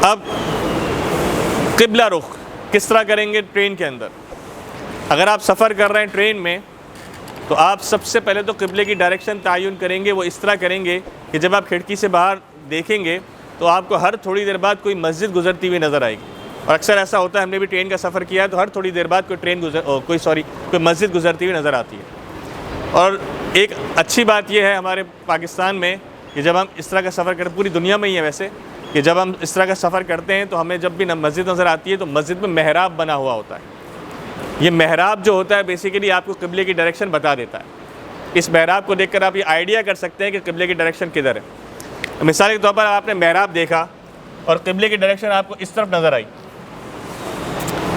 اب قبلہ رخ کس طرح کریں گے ٹرین کے اندر؟ اگر آپ سفر کر رہے ہیں ٹرین میں تو آپ سب سے پہلے تو قبلے کی ڈائریکشن تعین کریں گے. وہ اس طرح کریں گے کہ جب آپ کھڑکی سے باہر دیکھیں گے تو آپ کو ہر تھوڑی دیر بعد کوئی مسجد گزرتی ہوئی نظر آئے گی. اور اکثر ایسا ہوتا ہے, ہم نے بھی ٹرین کا سفر کیا ہے تو ہر تھوڑی دیر بعد کوئی مسجد گزرتی ہوئی نظر آتی ہے. اور ایک اچھی بات یہ ہے ہمارے پاکستان میں کہ جب ہم اس طرح کا سفر کرتے, پوری دنیا میں ہی ہے ویسے, کہ جب ہم اس طرح کا سفر کرتے ہیں تو ہمیں جب بھی مسجد نظر آتی ہے تو مسجد میں محراب بنا ہوا ہوتا ہے. یہ محراب جو ہوتا ہے بیسیکلی آپ کو قبلے کی ڈائریکشن بتا دیتا ہے. اس محراب کو دیکھ کر آپ یہ آئیڈیا کر سکتے ہیں کہ قبلے کی ڈائریکشن کدھر ہے. مثال کے طور پر آپ نے محراب دیکھا اور قبلے کی ڈائریکشن آپ کو اس طرف نظر آئی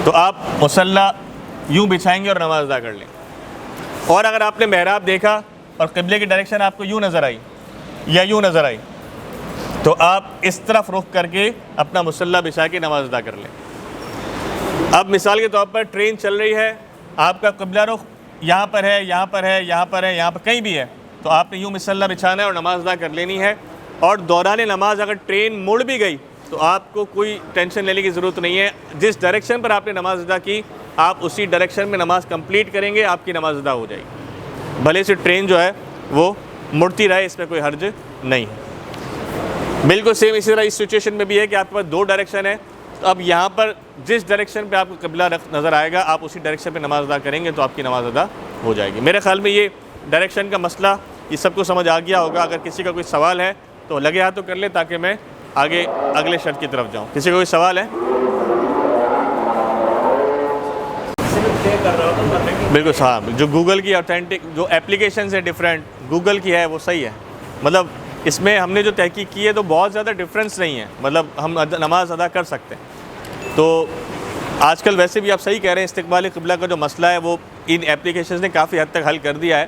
تو آپ مصلی یوں بچھائیں گے اور نماز ادا کر لیں. اور اگر آپ نے محراب دیکھا اور قبلے کی ڈائریکشن آپ کو یوں نظر آئی یا یوں نظر آئی تو آپ اس طرف رخ کر کے اپنا مصلی بچھا کے نماز ادا کر لیں. اب مثال کے طور پر ٹرین چل رہی ہے, آپ کا قبلہ رخ یہاں پر ہے, یہاں پر ہے, یہاں پر ہے, یہاں پر کہیں بھی ہے, تو آپ نے یوں مصلی بچھانا ہے اور نماز ادا کر لینی ہے. اور دوران نماز اگر ٹرین مڑ بھی گئی تو آپ کو کوئی ٹینشن لینے کی ضرورت نہیں ہے. جس ڈائریکشن پر آپ نے نماز ادا کی آپ اسی ڈائریکشن میں نماز کمپلیٹ کریں گے, آپ کی نماز ادا ہو جائے گی. بھلے سے ٹرین جو ہے وہ مڑتی رہے, اس میں کوئی حرج نہیں ہے. بالکل سیم اسی طرح اس سچویشن میں بھی ہے کہ آپ کے پاس دو ڈائریکشن ہے, تو اب یہاں پر جس ڈائریکشن پہ آپ کو قبلہ نظر آئے گا آپ اسی ڈائریکشن پہ نماز ادا کریں گے تو آپ کی نماز ادا ہو جائے گی. میرے خیال میں یہ ڈائریکشن کا مسئلہ یہ سب کو سمجھ آ گیا ہوگا. اگر کسی کا کوئی سوال ہے تو لگے ہاتھ تو کر لیں تاکہ میں آگے اگلے شرط کی طرف جاؤں. کسی کا کوئی سوال ہے؟ بالکل صاحب, جو گوگل کی اوتھینٹک جو اپلیکیشنز ہیں ڈفرینٹ, گوگل کی ہے وہ صحیح ہے. مطلب اس میں ہم نے جو تحقیق کی ہے تو بہت زیادہ ڈفرینس نہیں ہے, مطلب ہم نماز ادا کر سکتے ہیں. تو آج کل ویسے بھی آپ صحیح کہہ رہے ہیں, استقبال قبلہ کا جو مسئلہ ہے وہ ان اپلیکیشنز نے کافی حد تک حل کر دیا ہے.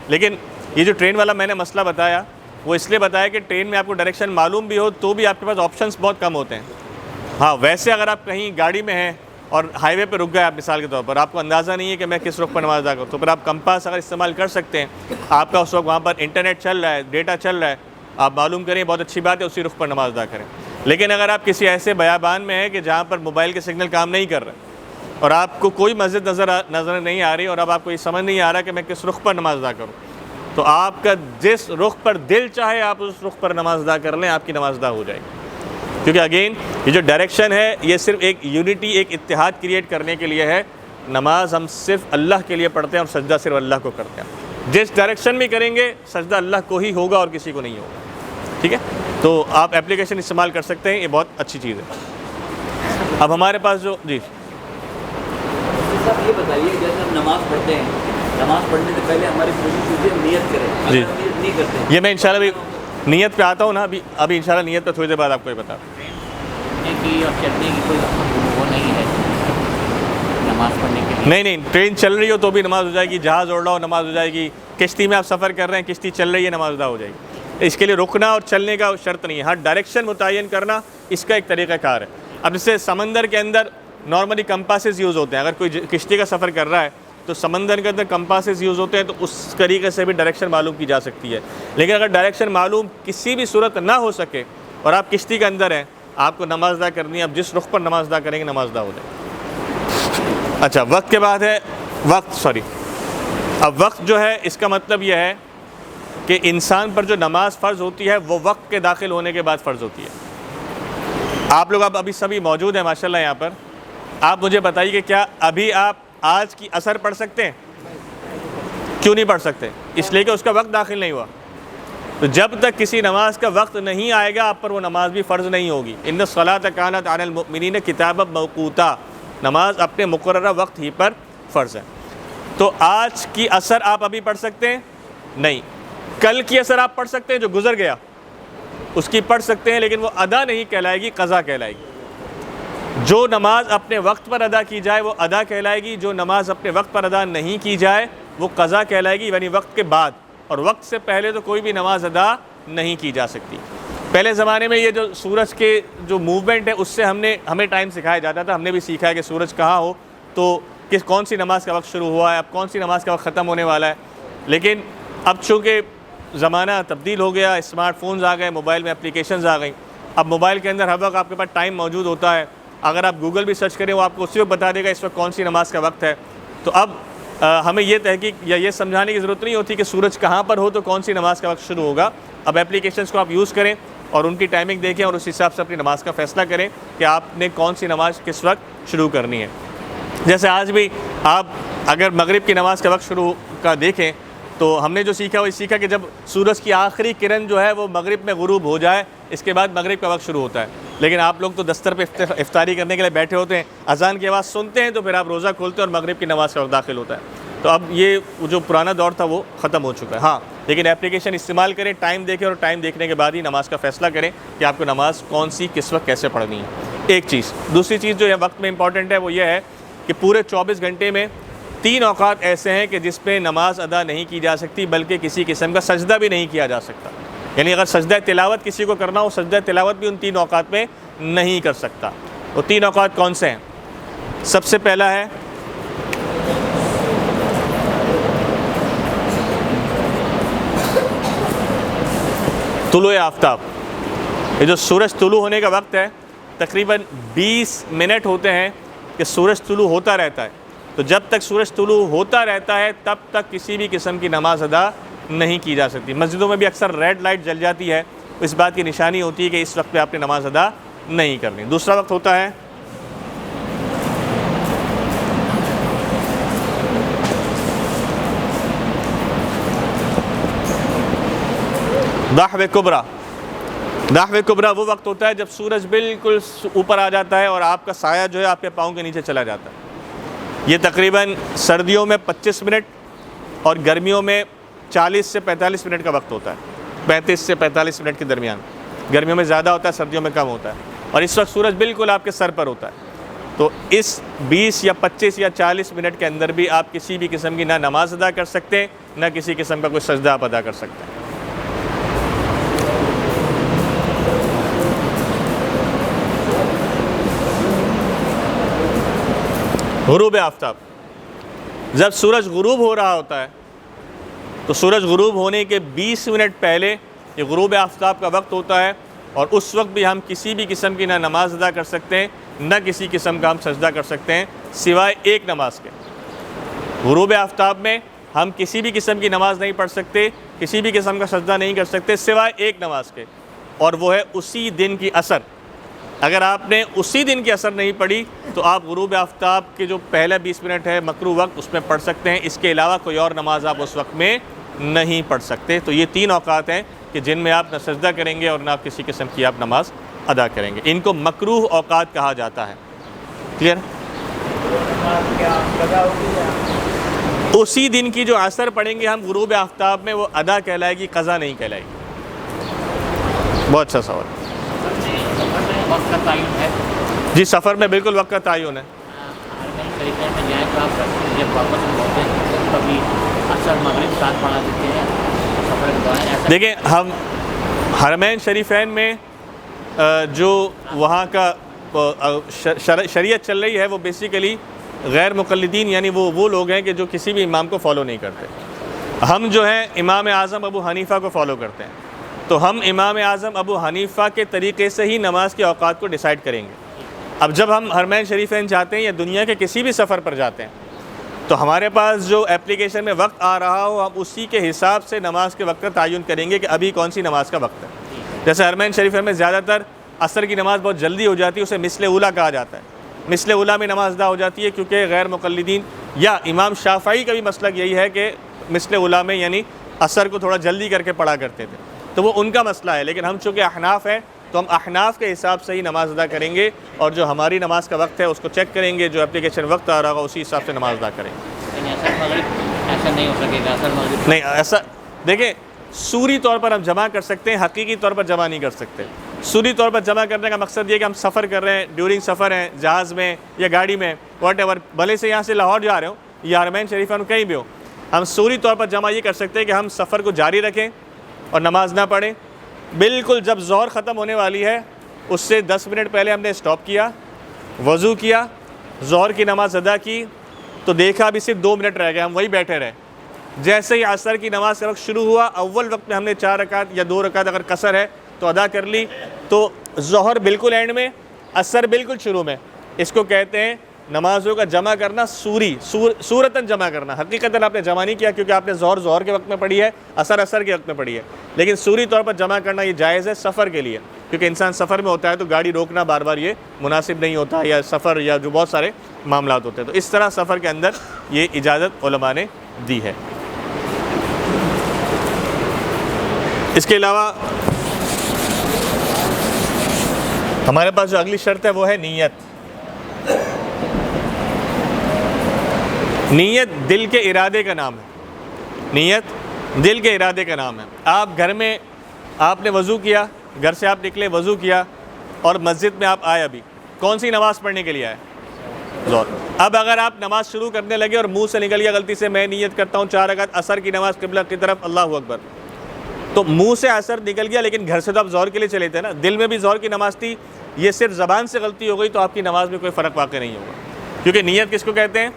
لیکن یہ جو ٹرین والا میں نے مسئلہ بتایا وہ اس لیے بتایا کہ ٹرین میں آپ کو ڈائریکشن معلوم بھی ہو تو بھی آپ کے پاس آپشنس بہت کم ہوتے ہیں. ہاں ویسے اگر آپ کہیں گاڑی میں ہیں اور ہائی وے پہ رک گئے آپ مثال کے طور پر, آپ کو اندازہ نہیں ہے کہ میں کس رخ پر نماز ادا کروں, تو پھر آپ کمپاس اگر استعمال کر سکتے ہیں, آپ کا اس وقت وہاں پر انٹرنیٹ چل رہا ہے, ڈیٹا چل رہا ہے, آپ معلوم کریں بہت اچھی بات ہے, اسی رخ پر نماز ادا کریں. لیکن اگر آپ کسی ایسے بیابان میں ہیں کہ جہاں پر موبائل کے سگنل کام نہیں کر رہے اور آپ کو کوئی مسجد نظر نہیں آ رہی اور اب آپ کو یہ سمجھ نہیں آ رہا کہ میں کس رخ پر نماز ادا کروں, تو آپ کا جس رخ پر دل چاہے آپ اس رخ پر نماز ادا کر لیں, آپ کی نماز ادا ہو جائے گی. کیونکہ اگین یہ جو ڈائریکشن ہے یہ صرف ایک یونٹی, ایک اتحاد کریٹ کرنے کے لیے ہے. نماز ہم صرف اللہ کے لیے پڑھتے ہیں اور سجدہ صرف اللہ کو کرتے ہیں. جس ڈائریکشن میں کریں گے سجدہ اللہ کو ہی ہوگا اور کسی کو نہیں ہوگا. ٹھیک ہے, تو آپ اپلیکیشن استعمال کر سکتے ہیں, یہ بہت اچھی چیز ہے. اب ہمارے پاس جو جی صاحب یہ بتائیے جیسے ہم نماز پڑھتے ہیں, نماز پڑھنے سے پہلے ہماری پوری چیزیں نیت کریں, جی نہیں کرتے ہیں. یہ میں انشاءاللہ بھی نیت پہ آتا ہوں نا, ابھی انشاءاللہ نیت پہ تھوڑی دیر بعد آپ کو یہ بتا. کہ اب چلنے کی کوئی وہ نہیں ہے نماز پڑھنے کے لیے. نہیں, ٹرین چل رہی ہو تو بھی نماز ہو جائے گی, جہاز اڑ رہا ہو نماز ہو جائے گی, کشتی میں آپ سفر کر رہے ہیں کشتی چل رہی ہے نماز ادا ہو جائے گی. اس کے لیے رکنا اور چلنے کا شرط نہیں ہے, ہر ڈائریکشن متعین کرنا اس کا ایک طریقہ کار ہے. اب جیسے سمندر کے اندر نارملی کمپاسز یوز ہوتے ہیں, اگر کوئی کشتی کا سفر کر رہا ہے تو سمندر کے اندر کمپاسز یوز ہوتے ہیں, تو اس طریقے سے بھی ڈائریکشن معلوم کی جا سکتی ہے. لیکن اگر ڈائریکشن معلوم کسی بھی صورت نہ ہو سکے اور آپ کشتی کے اندر ہیں, آپ کو نماز ادا کرنی ہے, اب جس رخ پر نماز ادا کریں گے نماز ادا ہو جائے. اچھا, وقت کے بعد ہے اب وقت جو ہے اس کا مطلب یہ ہے کہ انسان پر جو نماز فرض ہوتی ہے وہ وقت کے داخل ہونے کے بعد فرض ہوتی ہے. آپ لوگ ابھی سبھی موجود ہیں ماشاءاللہ یہاں پر, آپ مجھے بتائیے کہ کیا ابھی آپ آج کی عصر پڑھ سکتے ہیں؟ کیوں نہیں پڑھ سکتے؟ اس لیے کہ اس کا وقت داخل نہیں ہوا. تو جب تک کسی نماز کا وقت نہیں آئے گا آپ پر وہ نماز بھی فرض نہیں ہوگی. ان الصلاۃ کانت علی المؤمنین کتابا موقوتا, نماز اپنے مقررہ وقت ہی پر فرض ہے. تو آج کی عصر آپ ابھی پڑھ سکتے ہیں؟ نہیں. کل کی عصر آپ پڑھ سکتے ہیں جو گزر گیا, اس کی پڑھ سکتے ہیں, لیکن وہ ادا نہیں کہلائے گی, قضا کہلائے گی. جو نماز اپنے وقت پر ادا کی جائے وہ ادا کہلائے گی, جو نماز اپنے وقت پر ادا نہیں کی جائے وہ قضا کہلائے گی, یعنی وقت کے بعد. اور وقت سے پہلے تو کوئی بھی نماز ادا نہیں کی جا سکتی. پہلے زمانے میں یہ جو سورج کے جو موومنٹ ہے اس سے ہمیں ٹائم سکھایا جاتا تھا. ہم نے بھی سیکھا ہے کہ سورج کہاں ہو تو کون سی نماز کا وقت شروع ہوا ہے, اب کون سی نماز کا وقت ختم ہونے والا ہے. لیکن اب چونکہ زمانہ تبدیل ہو گیا, اسمارٹ فونز آ گئے, موبائل میں اپلیکیشنز آ گئیں, اب موبائل کے اندر ہر وقت آپ کے پاس ٹائم موجود ہوتا ہے، اگر آپ گوگل بھی سرچ کریں وہ آپ کو اسی وقت بتا دے گا اس وقت کون سی نماز کا وقت ہے۔ تو اب ہمیں یہ تحقیق یا یہ سمجھانے کی ضرورت نہیں ہوتی کہ سورج کہاں پر ہو تو کون سی نماز کا وقت شروع ہوگا۔ اب اپلیکیشنز کو آپ یوز کریں اور ان کی ٹائمنگ دیکھیں اور اس حساب سے اپنی نماز کا فیصلہ کریں کہ آپ نے کون سی نماز کس وقت شروع کرنی ہے۔ جیسے آج بھی آپ اگر مغرب کی نماز کا وقت شروع کا دیکھیں تو ہم نے جو سیکھا وہ سیکھا کہ جب سورج کی آخری کرن جو ہے وہ مغرب میں غروب ہو جائے اس کے بعد مغرب کا وقت شروع ہوتا ہے۔ لیکن آپ لوگ تو دستر پہ افطاری کرنے کے لیے بیٹھے ہوتے ہیں، اذان کی آواز سنتے ہیں تو پھر آپ روزہ کھولتے ہیں اور مغرب کی نماز کا وقت داخل ہوتا ہے۔ تو اب یہ جو پرانا دور تھا وہ ختم ہو چکا ہے۔ ہاں لیکن اپلیکیشن استعمال کریں، ٹائم دیکھیں اور ٹائم دیکھنے کے بعد ہی نماز کا فیصلہ کریں کہ آپ کو نماز کون سی کس وقت کیسے پڑھنی ہے۔ ایک چیز، دوسری چیز جو ہے وقت میں امپورٹنٹ ہے وہ یہ ہے کہ پورے 24 گھنٹے میں 3 اوقات ایسے ہیں کہ جس پہ نماز ادا نہیں کی جا سکتی بلکہ کسی قسم کا سجدہ بھی نہیں کیا جا سکتا۔ یعنی اگر سجدہ تلاوت کسی کو کرنا ہو، سجدہ تلاوت بھی ان 3 اوقات میں نہیں کر سکتا۔ وہ 3 اوقات کون سے ہیں؟ سب سے پہلا ہے طلوع آفتاب۔ یہ جو سورج طلوع ہونے کا وقت ہے تقریباً 20 منٹ ہوتے ہیں کہ سورج طلوع ہوتا رہتا ہے۔ تو جب تک سورج طلوع ہوتا رہتا ہے تب تک کسی بھی قسم کی نماز ادا نہیں کی جا سکتی۔ مسجدوں میں بھی اکثر ریڈ لائٹ جل جاتی ہے، اس بات کی نشانی ہوتی ہے کہ اس وقت پہ آپ نے نماز ادا نہیں کرنی۔ دوسرا وقت ہوتا ہے ضحو کبریٰ۔ ضحو کبریٰ وہ وقت ہوتا ہے جب سورج بالکل اوپر آ جاتا ہے اور آپ کا سایہ جو ہے آپ کے پاؤں کے نیچے چلا جاتا ہے۔ یہ تقریباً سردیوں میں 25 منٹ اور گرمیوں میں 40 سے 45 منٹ کا وقت ہوتا ہے، 35 سے 45 منٹ کے درمیان۔ گرمیوں میں زیادہ ہوتا ہے، سردیوں میں کم ہوتا ہے، اور اس وقت سورج بالکل آپ کے سر پر ہوتا ہے۔ تو اس 20 یا 25 یا 40 منٹ کے اندر بھی آپ کسی بھی قسم کی نہ نماز ادا کر سکتے نہ کسی قسم کا کوئی سجدہ آپ ادا کر سکتے ہیں۔ غروب آفتاب، جب سورج غروب ہو رہا ہوتا ہے تو سورج غروب ہونے کے 20 منٹ پہلے یہ غروب آفتاب کا وقت ہوتا ہے، اور اس وقت بھی ہم کسی بھی قسم کی نہ نماز ادا کر سکتے ہیں نہ کسی قسم کا ہم سجدہ کر سکتے ہیں سوائے ایک نماز کے۔ غروب آفتاب میں ہم کسی بھی قسم کی نماز نہیں پڑھ سکتے، کسی بھی قسم کا سجدہ نہیں کر سکتے سوائے ایک نماز کے، اور وہ ہے اسی دن کی عصر۔ اگر آپ نے اسی دن کی عصر نہیں پڑھی تو آپ غروب آفتاب کے جو پہلا 20 منٹ ہے مکروہ وقت اس میں پڑھ سکتے ہیں، اس کے علاوہ کوئی اور نماز آپ اس وقت میں نہیں پڑھ سکتے۔ تو یہ 3 اوقات ہیں کہ جن میں آپ نہ سجدہ کریں گے اور نہ کسی قسم کی آپ نماز ادا کریں گے۔ ان کو مکروہ اوقات کہا جاتا ہے۔ کلیئر؟ اسی دن کی جو عصر پڑھیں گے ہم غروب آفتاب میں وہ ادا کہلائے گی، قضا نہیں کہلائے گی۔ بہت اچھا سوال۔ وقت کا تعین ہے؟ جی سفر میں بالکل وقت کا تعین ہے۔ حرمین شریفین میں جائیں تو آپ جب واپس ہوتے ہیں کبھی اثر مغرب ساتھ پڑھا دیتے ہیں سفر کے دوران ایسا؟ دیکھیں ہم حرمین شریفین میں جو وہاں کا شریعت چل رہی ہے وہ بیسیکلی غیر مقلدین، یعنی وہ لوگ ہیں کہ جو کسی بھی امام کو فالو نہیں کرتے۔ ہم جو ہیں امام اعظم ابو حنیفہ کو فالو کرتے ہیں، تو ہم امام اعظم ابو حنیفہ کے طریقے سے ہی نماز کے اوقات کو ڈیسائیڈ کریں گے۔ اب جب ہم حرمین شریفین جاتے ہیں یا دنیا کے کسی بھی سفر پر جاتے ہیں تو ہمارے پاس جو اپلیکیشن میں وقت آ رہا ہو ہم اسی کے حساب سے نماز کے وقت کا تعین کریں گے کہ ابھی کون سی نماز کا وقت ہے۔ جیسے حرمین شریفین میں زیادہ تر عصر کی نماز بہت جلدی ہو جاتی ہے، اسے مثل اولا کہا جاتا ہے۔ مثل اولا میں نماز ادا ہو جاتی ہے کیونکہ غیر مقلدین یا امام شافعی کا بھی مسلک یہی ہے کہ مثل اولا میں یعنی عصر کو تھوڑا جلدی کر کے پڑھا کرتے تھے، تو وہ ان کا مسئلہ ہے۔ لیکن ہم چونکہ احناف ہیں تو ہم احناف کے حساب سے ہی نماز ادا کریں گے، اور جو ہماری نماز کا وقت ہے اس کو چیک کریں گے، جو اپلیکیشن وقت آ رہا ہوگا اسی حساب سے نماز ادا کریں گے۔ اثر مغرب ایسا نہیں ہو سکے گا، اثر مغرب نہیں ایسا دیکھیں سوری طور پر ہم جمع کر سکتے ہیں، حقیقی طور پر جمع نہیں کر سکتے۔ سوری طور پر جمع کرنے کا مقصد یہ کہ ہم سفر کر رہے ہیں، ڈیورنگ سفر ہیں، جہاز میں یا گاڑی میں، واٹ ایور، بھلے سے یہاں سے لاہور جا رہے ہوں یا حرمین شریفہ میں کہیں بھی ہو، ہم سوری طور پر جمع یہ کر سکتے ہیں کہ ہم سفر کو جاری رکھیں اور نماز نہ پڑھیں۔ بالکل جب ظہر ختم ہونے والی ہے اس سے 10 منٹ پہلے ہم نے اسٹاپ کیا، وضو کیا، ظہر کی نماز ادا کی، تو دیکھا ابھی صرف 2 منٹ رہ گئے، ہم وہی بیٹھے رہے۔ جیسے ہی عصر کی نماز کا وقت شروع ہوا، اول وقت میں ہم نے 4 رکعت یا 2 رکعت اگر قصر ہے تو ادا کر لی، تو ظہر بالکل اینڈ میں، عصر بالکل شروع میں. اس کو کہتے ہیں نمازوں کا جمع کرنا صورتاً جمع کرنا. حقیقتاً آپ نے جمع نہیں کیا کیونکہ آپ نے ظہر کے وقت میں پڑھی ہے، عصر کے وقت میں پڑھی ہے، لیکن سوری طور پر جمع کرنا یہ جائز ہے سفر کے لیے، کیونکہ انسان سفر میں ہوتا ہے تو گاڑی روکنا بار بار یہ مناسب نہیں ہوتا، یا سفر یا جو بہت سارے معاملات ہوتے ہیں، تو اس طرح سفر کے اندر یہ اجازت علماء نے دی ہے. اس کے علاوہ ہمارے پاس جو اگلی شرط ہے وہ ہے نیت. نیت دل کے ارادے کا نام ہے. نیت دل کے ارادے کا نام ہے. آپ گھر میں آپ نے وضو کیا، گھر سے آپ نکلے وضو کیا اور مسجد میں آپ آئے، ابھی کون سی نماز پڑھنے کے لیے آئے؟ ظہر. اب اگر آپ نماز شروع کرنے لگے اور منہ سے نکل گیا غلطی سے میں نیت کرتا ہوں 4 رکعت عصر کی نماز قبلہ کی طرف، اللہ اکبر، تو منہ سے عصر نکل گیا لیکن گھر سے تو آپ ظہر کے لیے چلے تھے نا، دل میں بھی ظہر کی نماز تھی، یہ صرف زبان سے غلطی ہو گئی تو آپ کی نماز میں کوئی فرق واقع نہیں ہوگا، کیونکہ نیت کس کو کہتے ہیں؟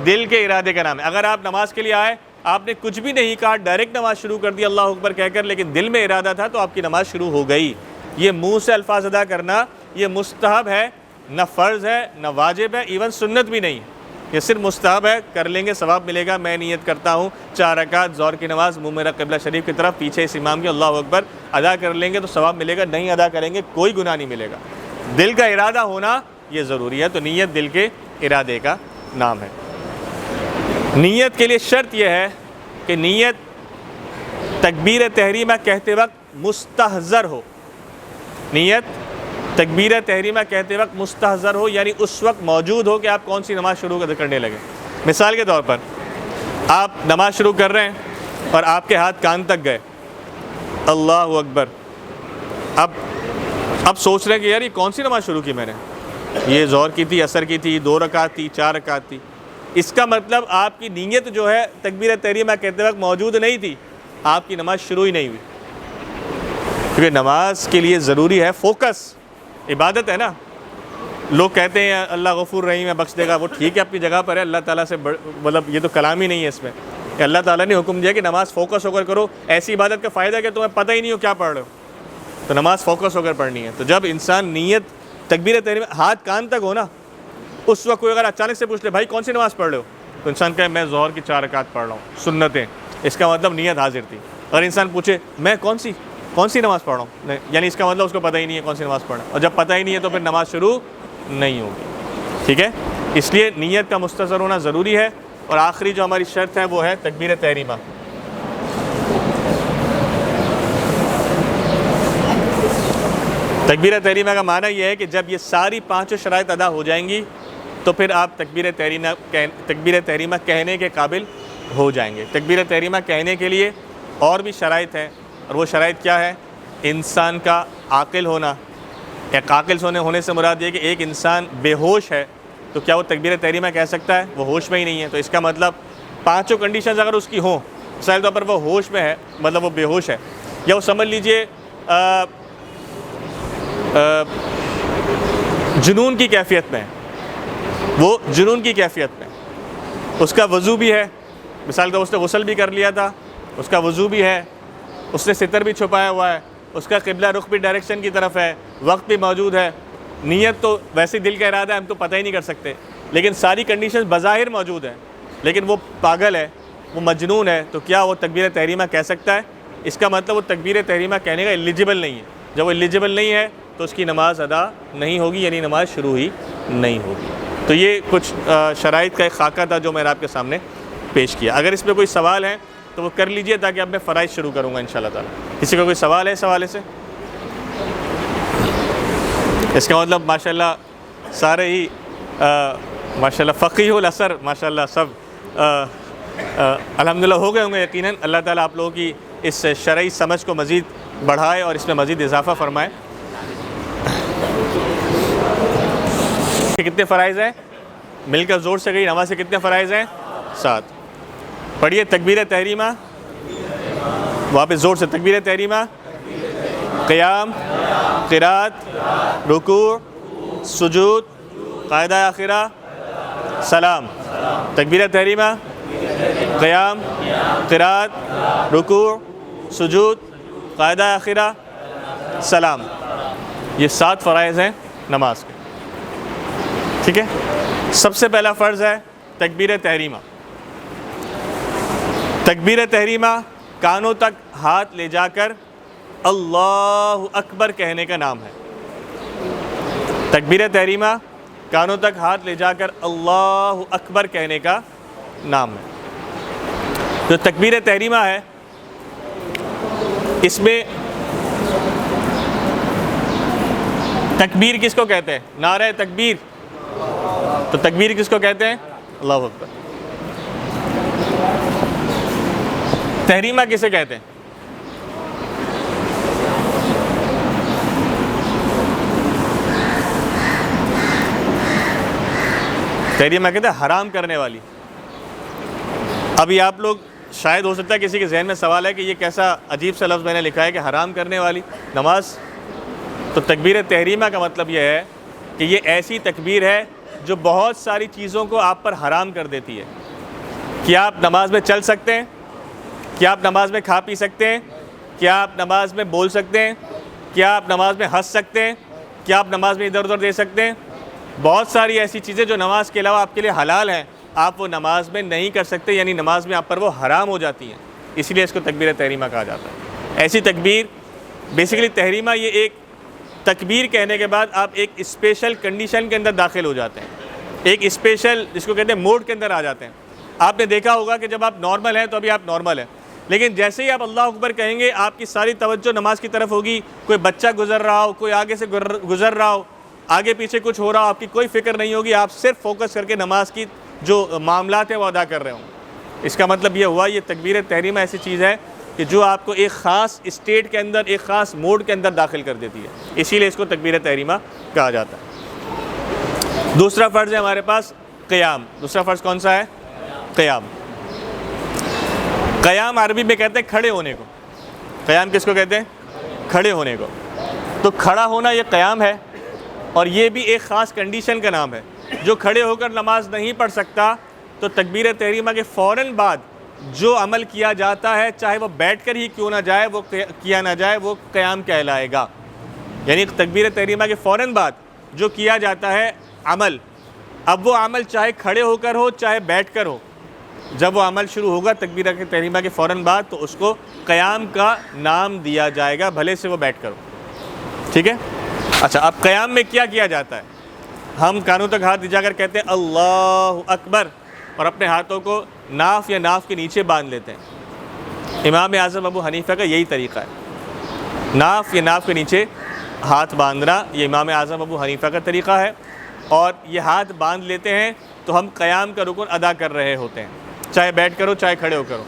دل کے ارادے کا نام ہے. اگر آپ نماز کے لیے آئے، آپ نے کچھ بھی نہیں کہا، ڈائریکٹ نماز شروع کر دی اللہ اکبر کہہ کر، لیکن دل میں ارادہ تھا تو آپ کی نماز شروع ہو گئی. یہ منہ سے الفاظ ادا کرنا یہ مستحب ہے، نہ فرض ہے نہ واجب ہے، ایون سنت بھی نہیں، یہ صرف مستحب ہے. کر لیں گے ثواب ملے گا. میں نیت کرتا ہوں 4 رکعت ظہر کی نماز، منہ میرا قبلہ شریف کی طرف، پیچھے اس امام کے، اللہ اکبر ادا کر لیں گے تو ثواب ملے گا، نہیں ادا کریں گے کوئی گناہ نہیں ملے گا. دل کا ارادہ ہونا یہ ضروری ہے، تو نیت دل کے ارادے کا نام ہے. نیت کے لیے شرط یہ ہے کہ نیت تکبیر تحریمہ کہتے وقت مستحضر ہو. نیت تکبیر تحریمہ کہتے وقت مستحضر ہو، یعنی اس وقت موجود ہو کہ آپ کون سی نماز شروع کرنے لگے. مثال کے طور پر آپ نماز شروع کر رہے ہیں اور آپ کے ہاتھ کان تک گئے، اللہ اکبر، اب سوچ رہے ہیں کہ یار یہ کون سی نماز شروع کی میں نے، یہ ظہر کی تھی، عصر کی تھی، 2 رکعت تھی، 4 رکعت تھی. اس کا مطلب آپ کی نیت جو ہے تکبیر تحریمہ کہتے وقت موجود نہیں تھی، آپ کی نماز شروع ہی نہیں ہوئی. کیونکہ نماز کے لیے ضروری ہے فوکس، عبادت ہے نا. لوگ کہتے ہیں اللہ غفور رحیم ہے بخش دے گا، وہ ٹھیک ہے اپنی جگہ پر ہے، اللہ تعالیٰ سے مطلب یہ تو کلام ہی نہیں ہے اس میں کہ اللہ تعالیٰ نے حکم دیا کہ نماز فوکس ہو کر کرو. ایسی عبادت کا فائدہ ہے کہ تمہیں پتہ ہی نہیں ہو کیا پڑھ رہے ہو، تو نماز فوکس ہو کر پڑھنی ہے. تو جب انسان نیت تکبیر تحریمہ ہاتھ کان تک ہو نا، اس وقت کوئی اگر اچانک سے پوچھ لے بھائی کون سی نماز پڑھ رہے ہو، تو انسان کہے میں ظہر کی 4 رکعت پڑھ رہا ہوں سنتیں، اس کا مطلب نیت حاضر تھی. اگر انسان پوچھے میں کون سی نماز پڑھ رہا ہوں، یعنی اس کا مطلب اس کو پتہ ہی نہیں ہے کون سی نماز پڑھنا، اور جب پتہ ہی نہیں ہے تو پھر نماز شروع نہیں ہوگی. ٹھیک ہے، اس لیے نیت کا مستحضر ہونا ضروری ہے. اور آخری جو ہماری شرط ہے وہ ہے تکبیر تحریمہ. تکبیر تحریمہ کا معنی یہ ہے کہ جب یہ ساری 5 شرائط ادا ہو جائیں گی تو پھر آپ تکبیر تحریمہ کہنے کے قابل ہو جائیں گے. تکبیر تحریمہ کہنے کے لیے اور بھی شرائط ہیں، اور وہ شرائط کیا ہے؟ انسان کا عاقل ہونا. ایک عاقل ہونے سے مراد یہ کہ ایک انسان بے ہوش ہے تو کیا وہ تکبیر تحریمہ کہہ سکتا ہے؟ وہ ہوش میں ہی نہیں ہے. تو اس کا مطلب 5 کنڈیشنز اگر اس کی ہوں، مثال طور پر وہ ہوش میں ہے مطلب وہ بے ہوش ہے، یا وہ سمجھ لیجئے جنون کی کیفیت میں ہے، وہ جنون کی کیفیت میں، اس کا وضو بھی ہے، مثال طور پر اس نے غسل بھی کر لیا تھا، اس کا وضو بھی ہے، اس نے ستر بھی چھپایا ہوا ہے، اس کا قبلہ رخ بھی ڈائریکشن کی طرف ہے، وقت بھی موجود ہے، نیت تو ویسے دل کا ارادہ ہے ہم تو پتہ ہی نہیں کر سکتے، لیکن ساری کنڈیشنز بظاہر موجود ہیں، لیکن وہ پاگل ہے، وہ مجنون ہے، تو کیا وہ تکبیر تحریمہ کہہ سکتا ہے؟ اس کا مطلب وہ تکبیر تحریمہ کہنے کا ایلیجیبل نہیں ہے. جب وہ ایلیجیبل نہیں ہے تو اس کی نماز ادا نہیں ہوگی، یعنی نماز شروع ہی نہیں ہوگی. تو یہ کچھ شرائط کا ایک خاکہ تھا جو میں نے آپ کے سامنے پیش کیا. اگر اس میں کوئی سوال ہے تو وہ کر لیجئے تاکہ اب میں فرائض شروع کروں گا انشاءاللہ تعالیٰ. کسی کا کوئی سوال ہے اس حوالے سے؟ اس کا مطلب ماشاءاللہ سارے ہی ماشاءاللہ فقیہ الاثر ماشاءاللہ سب الحمدللہ ہو گئے ہوں گے یقیناً. اللہ تعالیٰ آپ لوگوں کی اس شرعی سمجھ کو مزید بڑھائے اور اس میں مزید اضافہ فرمائے. کتنے فرائض ہیں؟ مل کر زور سے گئی نماز سے کتنے فرائض ہیں؟ 7. پڑھیے تکبیر تحریمہ، واپس زور سے تکبیر تحریمہ، قیام، قرات، رکوع، سجود، قاعدہ آخرہ، سلام. تکبیر تحریمہ، قیام، قرات، رکوع، سجود، قاعدہ آخرہ، سلام. یہ 7 فرائض ہیں نماز کے. ٹھیک ہے. سب سے پہلا فرض ہے تکبیر تحریمہ. تکبیر تحریمہ کانوں تک ہاتھ لے جا کر اللہ اکبر کہنے کا نام ہے. تکبیر تحریمہ کانوں تک ہاتھ لے جا کر اللہ اکبر کہنے کا نام ہے. جو تکبیر تحریمہ ہے اس میں تکبیر کس کو کہتے ہیں؟ نعرہ تکبیر. تو تکبیر کس کو کہتے ہیں؟ اللہ اکبر. تحریمہ کسے کہتے ہیں؟ تحریمہ کہتے ہیں حرام کرنے والی. ابھی آپ لوگ شاید ہو سکتا ہے کسی کے ذہن میں سوال ہے کہ یہ کیسا عجیب سا لفظ میں نے لکھا ہے کہ حرام کرنے والی نماز. تو تکبیر تحریمہ کا مطلب یہ ہے کہ یہ ایسی تکبیر ہے جو بہت ساری چیزوں کو آپ پر حرام کر دیتی ہے. کیا آپ نماز میں چل سکتے ہیں؟ کیا آپ نماز میں کھا پی سکتے ہیں؟ کیا آپ نماز میں بول سکتے ہیں؟ کیا آپ نماز میں ہنس سکتے ہیں؟ کیا آپ نماز میں ادھر ادھر دے سکتے ہیں؟ بہت ساری ایسی چیزیں جو نماز کے علاوہ آپ کے لیے حلال ہیں آپ وہ نماز میں نہیں کر سکتے, یعنی نماز میں آپ پر وہ حرام ہو جاتی ہیں. اسی لیے اس کو تکبیر تحریمہ کہا جاتا ہے. ایسی تکبیر بیسیکلی تحریمہ یہ ایک تکبیر کہنے کے بعد آپ ایک اسپیشل کنڈیشن کے اندر داخل ہو جاتے ہیں, ایک اسپیشل جس کو کہتے ہیں موڈ کے اندر آ جاتے ہیں. آپ نے دیکھا ہوگا کہ جب آپ نارمل ہیں تو ابھی آپ نارمل ہیں, لیکن جیسے ہی آپ اللہ اکبر کہیں گے آپ کی ساری توجہ نماز کی طرف ہوگی. کوئی بچہ گزر رہا ہو, کوئی آگے سے گزر رہا ہو, آگے پیچھے کچھ ہو رہا ہو, آپ کی کوئی فکر نہیں ہوگی. آپ صرف فوکس کر کے نماز کی جو معاملات ہیں وہ ادا کر رہے ہوں. اس کا مطلب یہ ہوا یہ تکبیر تحریمہ ایسی چیز ہے کہ جو آپ کو ایک خاص اسٹیٹ کے اندر, ایک خاص موڈ کے اندر داخل کر دیتی ہے. اسی لیے اس کو تکبیر تحریمہ کہا جاتا ہے. دوسرا فرض ہے ہمارے پاس قیام. دوسرا فرض کون سا ہے؟ قیام. قیام عربی میں کہتے ہیں کھڑے ہونے کو. قیام کس کو کہتے ہیں؟ کھڑے ہونے کو. تو کھڑا ہونا یہ قیام ہے, اور یہ بھی ایک خاص کنڈیشن کا نام ہے. جو کھڑے ہو کر نماز نہیں پڑھ سکتا تو تکبیر تحریمہ کے فوراً بعد جو عمل کیا جاتا ہے, چاہے وہ بیٹھ کر ہی کیوں نہ جائے, وہ کیا نہ جائے, وہ قیام کہلائے گا. یعنی تکبیر تحریمہ کے فوراً بعد جو کیا جاتا ہے عمل, اب وہ عمل چاہے کھڑے ہو کر ہو چاہے بیٹھ کر ہو, جب وہ عمل شروع ہوگا تکبیر تحریمہ کے فوراً بعد تو اس کو قیام کا نام دیا جائے گا, بھلے سے وہ بیٹھ کر ہو. ٹھیک ہے. اچھا, اب قیام میں کیا کیا جاتا ہے؟ ہم کانوں تک ہاتھ دے کر کہتے ہیں اللہ اکبر, اور اپنے ہاتھوں کو ناف یا ناف کے نیچے باندھ لیتے ہیں. امام اعظم ابو حنیفہ کا یہی طریقہ ہے, ناف یا ناف کے نیچے ہاتھ باندھنا. یہ امام اعظم ابو حنیفہ کا طریقہ ہے, اور یہ ہاتھ باندھ لیتے ہیں تو ہم قیام کا رکن ادا کر رہے ہوتے ہیں, چاہے بیٹھ کرو چاہے کھڑے ہو کرو.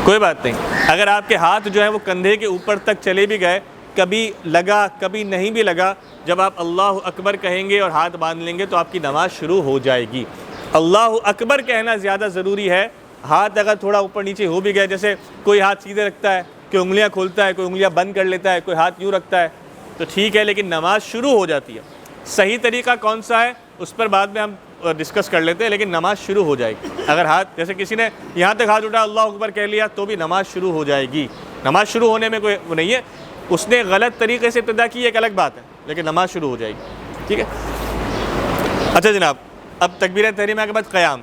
کوئی بات نہیں. اگر آپ کے ہاتھ جو ہیں وہ کندھے کے اوپر تک چلے بھی گئے, کبھی لگا کبھی نہیں بھی لگا, جب آپ اللہ اکبر کہیں گے اور ہاتھ باندھ لیں گے تو آپ کی نماز شروع ہو جائے گی. اللہ اکبر کہنا زیادہ ضروری ہے. ہاتھ اگر تھوڑا اوپر نیچے ہو بھی گئے, جیسے کوئی ہاتھ سیدھے رکھتا ہے, کوئی انگلیاں کھولتا ہے, کوئی انگلیاں بند کر لیتا ہے, کوئی ہاتھ یوں رکھتا ہے, تو ٹھیک ہے, لیکن نماز شروع ہو جاتی ہے. صحیح طریقہ کون سا ہے اس پر بعد میں ہم ڈسکس کر لیتے ہیں, لیکن نماز شروع ہو جائے گی. اگر ہاتھ جیسے کسی نے یہاں تک ہاتھ اٹھا اللہ اکبر کہہ لیا تو بھی نماز شروع ہو جائے گی. نماز شروع ہونے میں کوئی وہ نہیں ہے. اس نے غلط طریقے سے ابتدا کی ایک الگ بات ہے, لیکن نماز شروع ہو جائے گی. ٹھیک ہے. اچھا جناب, اب تکبیر تحریمہ کے بعد قیام.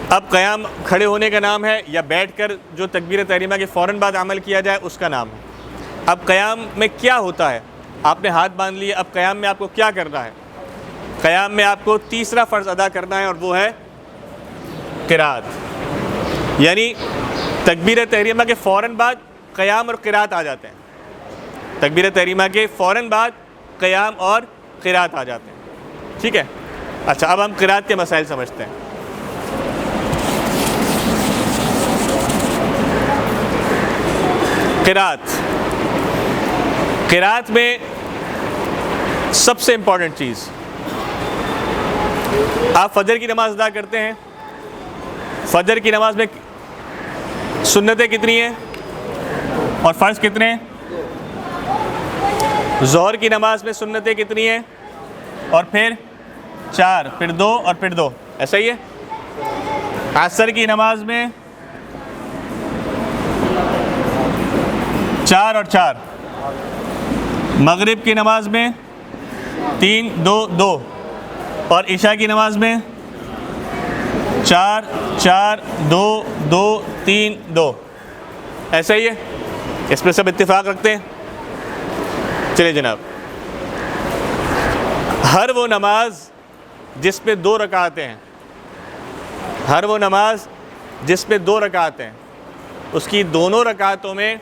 اب قیام کھڑے ہونے کا نام ہے, یا بیٹھ کر جو تکبیر تحریمہ کے فوراً بعد عمل کیا جائے اس کا نام ہے. اب قیام میں کیا ہوتا ہے؟ آپ نے ہاتھ باندھ لیے, اب قیام میں آپ کو کیا کرنا ہے؟ قیام میں آپ کو تیسرا فرض ادا کرنا ہے, اور وہ ہے قرات. یعنی تکبیر تحریمہ کے فوراً بعد قیام اور قرات آ جاتے ہیں. تکبیر تحریمہ کے فوراً بعد قیام اور قرات آ جاتے ہیں. ٹھیک ہے. اچھا, اب ہم قرات کے مسائل سمجھتے ہیں. قرات میں سب سے امپورٹنٹ چیز, آپ فجر کی نماز ادا کرتے ہیں. فجر کی نماز میں سنتیں کتنی ہیں اور فرض کتنے ہیں؟ ظہر کی نماز میں سنتیں کتنی ہیں اور پھر 4, پھر 2 اور پھر 2, ایسا ہی ہے. عصر کی نماز میں 4 اور 4, مغرب کی نماز میں 3 2 2 اور عشاء کی نماز میں 4 4 2 2 3 2. ایسا ہی ہے, اس پہ سب اتفاق رکھتے ہیں؟ چلے جناب, ہر وہ نماز جس پہ 2 رکعتیں ہیں, ہر وہ نماز جس پہ 2 رکعتیں ہیں, اس کی دونوں رکعتوں میں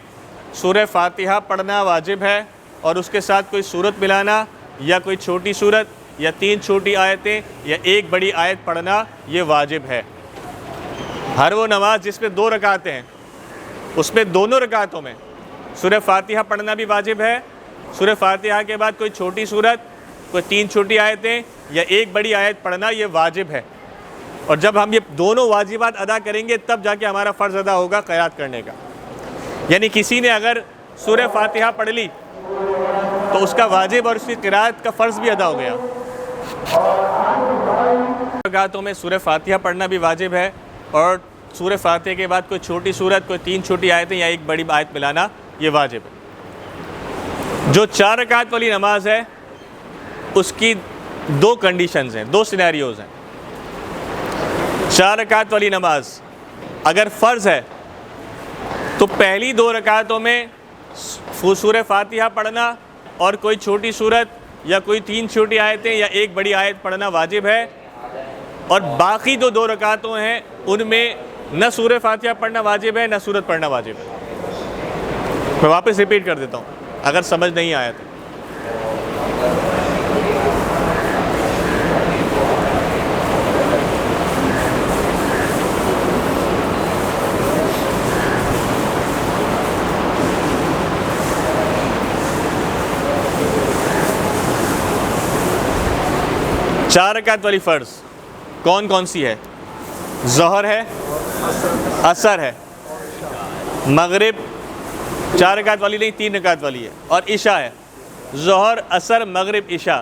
سورہ فاتحہ پڑھنا واجب ہے, اور اس کے ساتھ کوئی سورت ملانا یا کوئی چھوٹی سورت یا 3 چھوٹی آیتیں یا 1 بڑی آیت پڑھنا یہ واجب ہے. ہر وہ نماز جس پہ 2 رکعتیں ہیں, اس پہ دونوں رکعتوں میں سورہ فاتحہ پڑھنا بھی واجب ہے. سورہ فاتحہ کے بعد کوئی چھوٹی سورت, کوئی 3 چھوٹی آیتیں یا 1 بڑی آیت پڑھنا یہ واجب ہے. اور جب ہم یہ دونوں واجبات ادا کریں گے تب جا کے ہمارا فرض ادا ہوگا قرات کرنے کا. یعنی کسی نے اگر سورہ فاتحہ پڑھ لی تو اس کا واجب اور اس کی قرات کا فرض بھی ادا ہو گیا. رکعتوں میں سورہ فاتحہ پڑھنا بھی واجب ہے, اور سورہ فاتحہ کے بعد کوئی چھوٹی سورت, کوئی 3 چھوٹی آیتیں یا 1 بڑی آیت ملانا یہ واجب ہے. جو 4 رکعت والی نماز ہے اس کی 2 کنڈیشنز ہیں, 2 سینیریوز ہیں. 4 رکعت والی نماز اگر فرض ہے تو پہلی 2 رکعتوں میں سورہ فاتحہ پڑھنا اور کوئی چھوٹی سورت یا کوئی 3 چھوٹی آیتیں یا 1 بڑی آیت پڑھنا واجب ہے, اور باقی 2 رکعتوں ہیں ان میں نہ سورہ فاتحہ پڑھنا واجب ہے نہ سورت پڑھنا واجب ہے. میں واپس ریپیٹ کر دیتا ہوں اگر سمجھ نہیں آیا تو. چار رکعت والی فرض کون کون سی ہے؟ ظہر ہے, عصر ہے, مغرب 4 رکعت والی نہیں 3 رکعت والی ہے, اور عشاء ہے. ظہر, عصر, مغرب, عشاء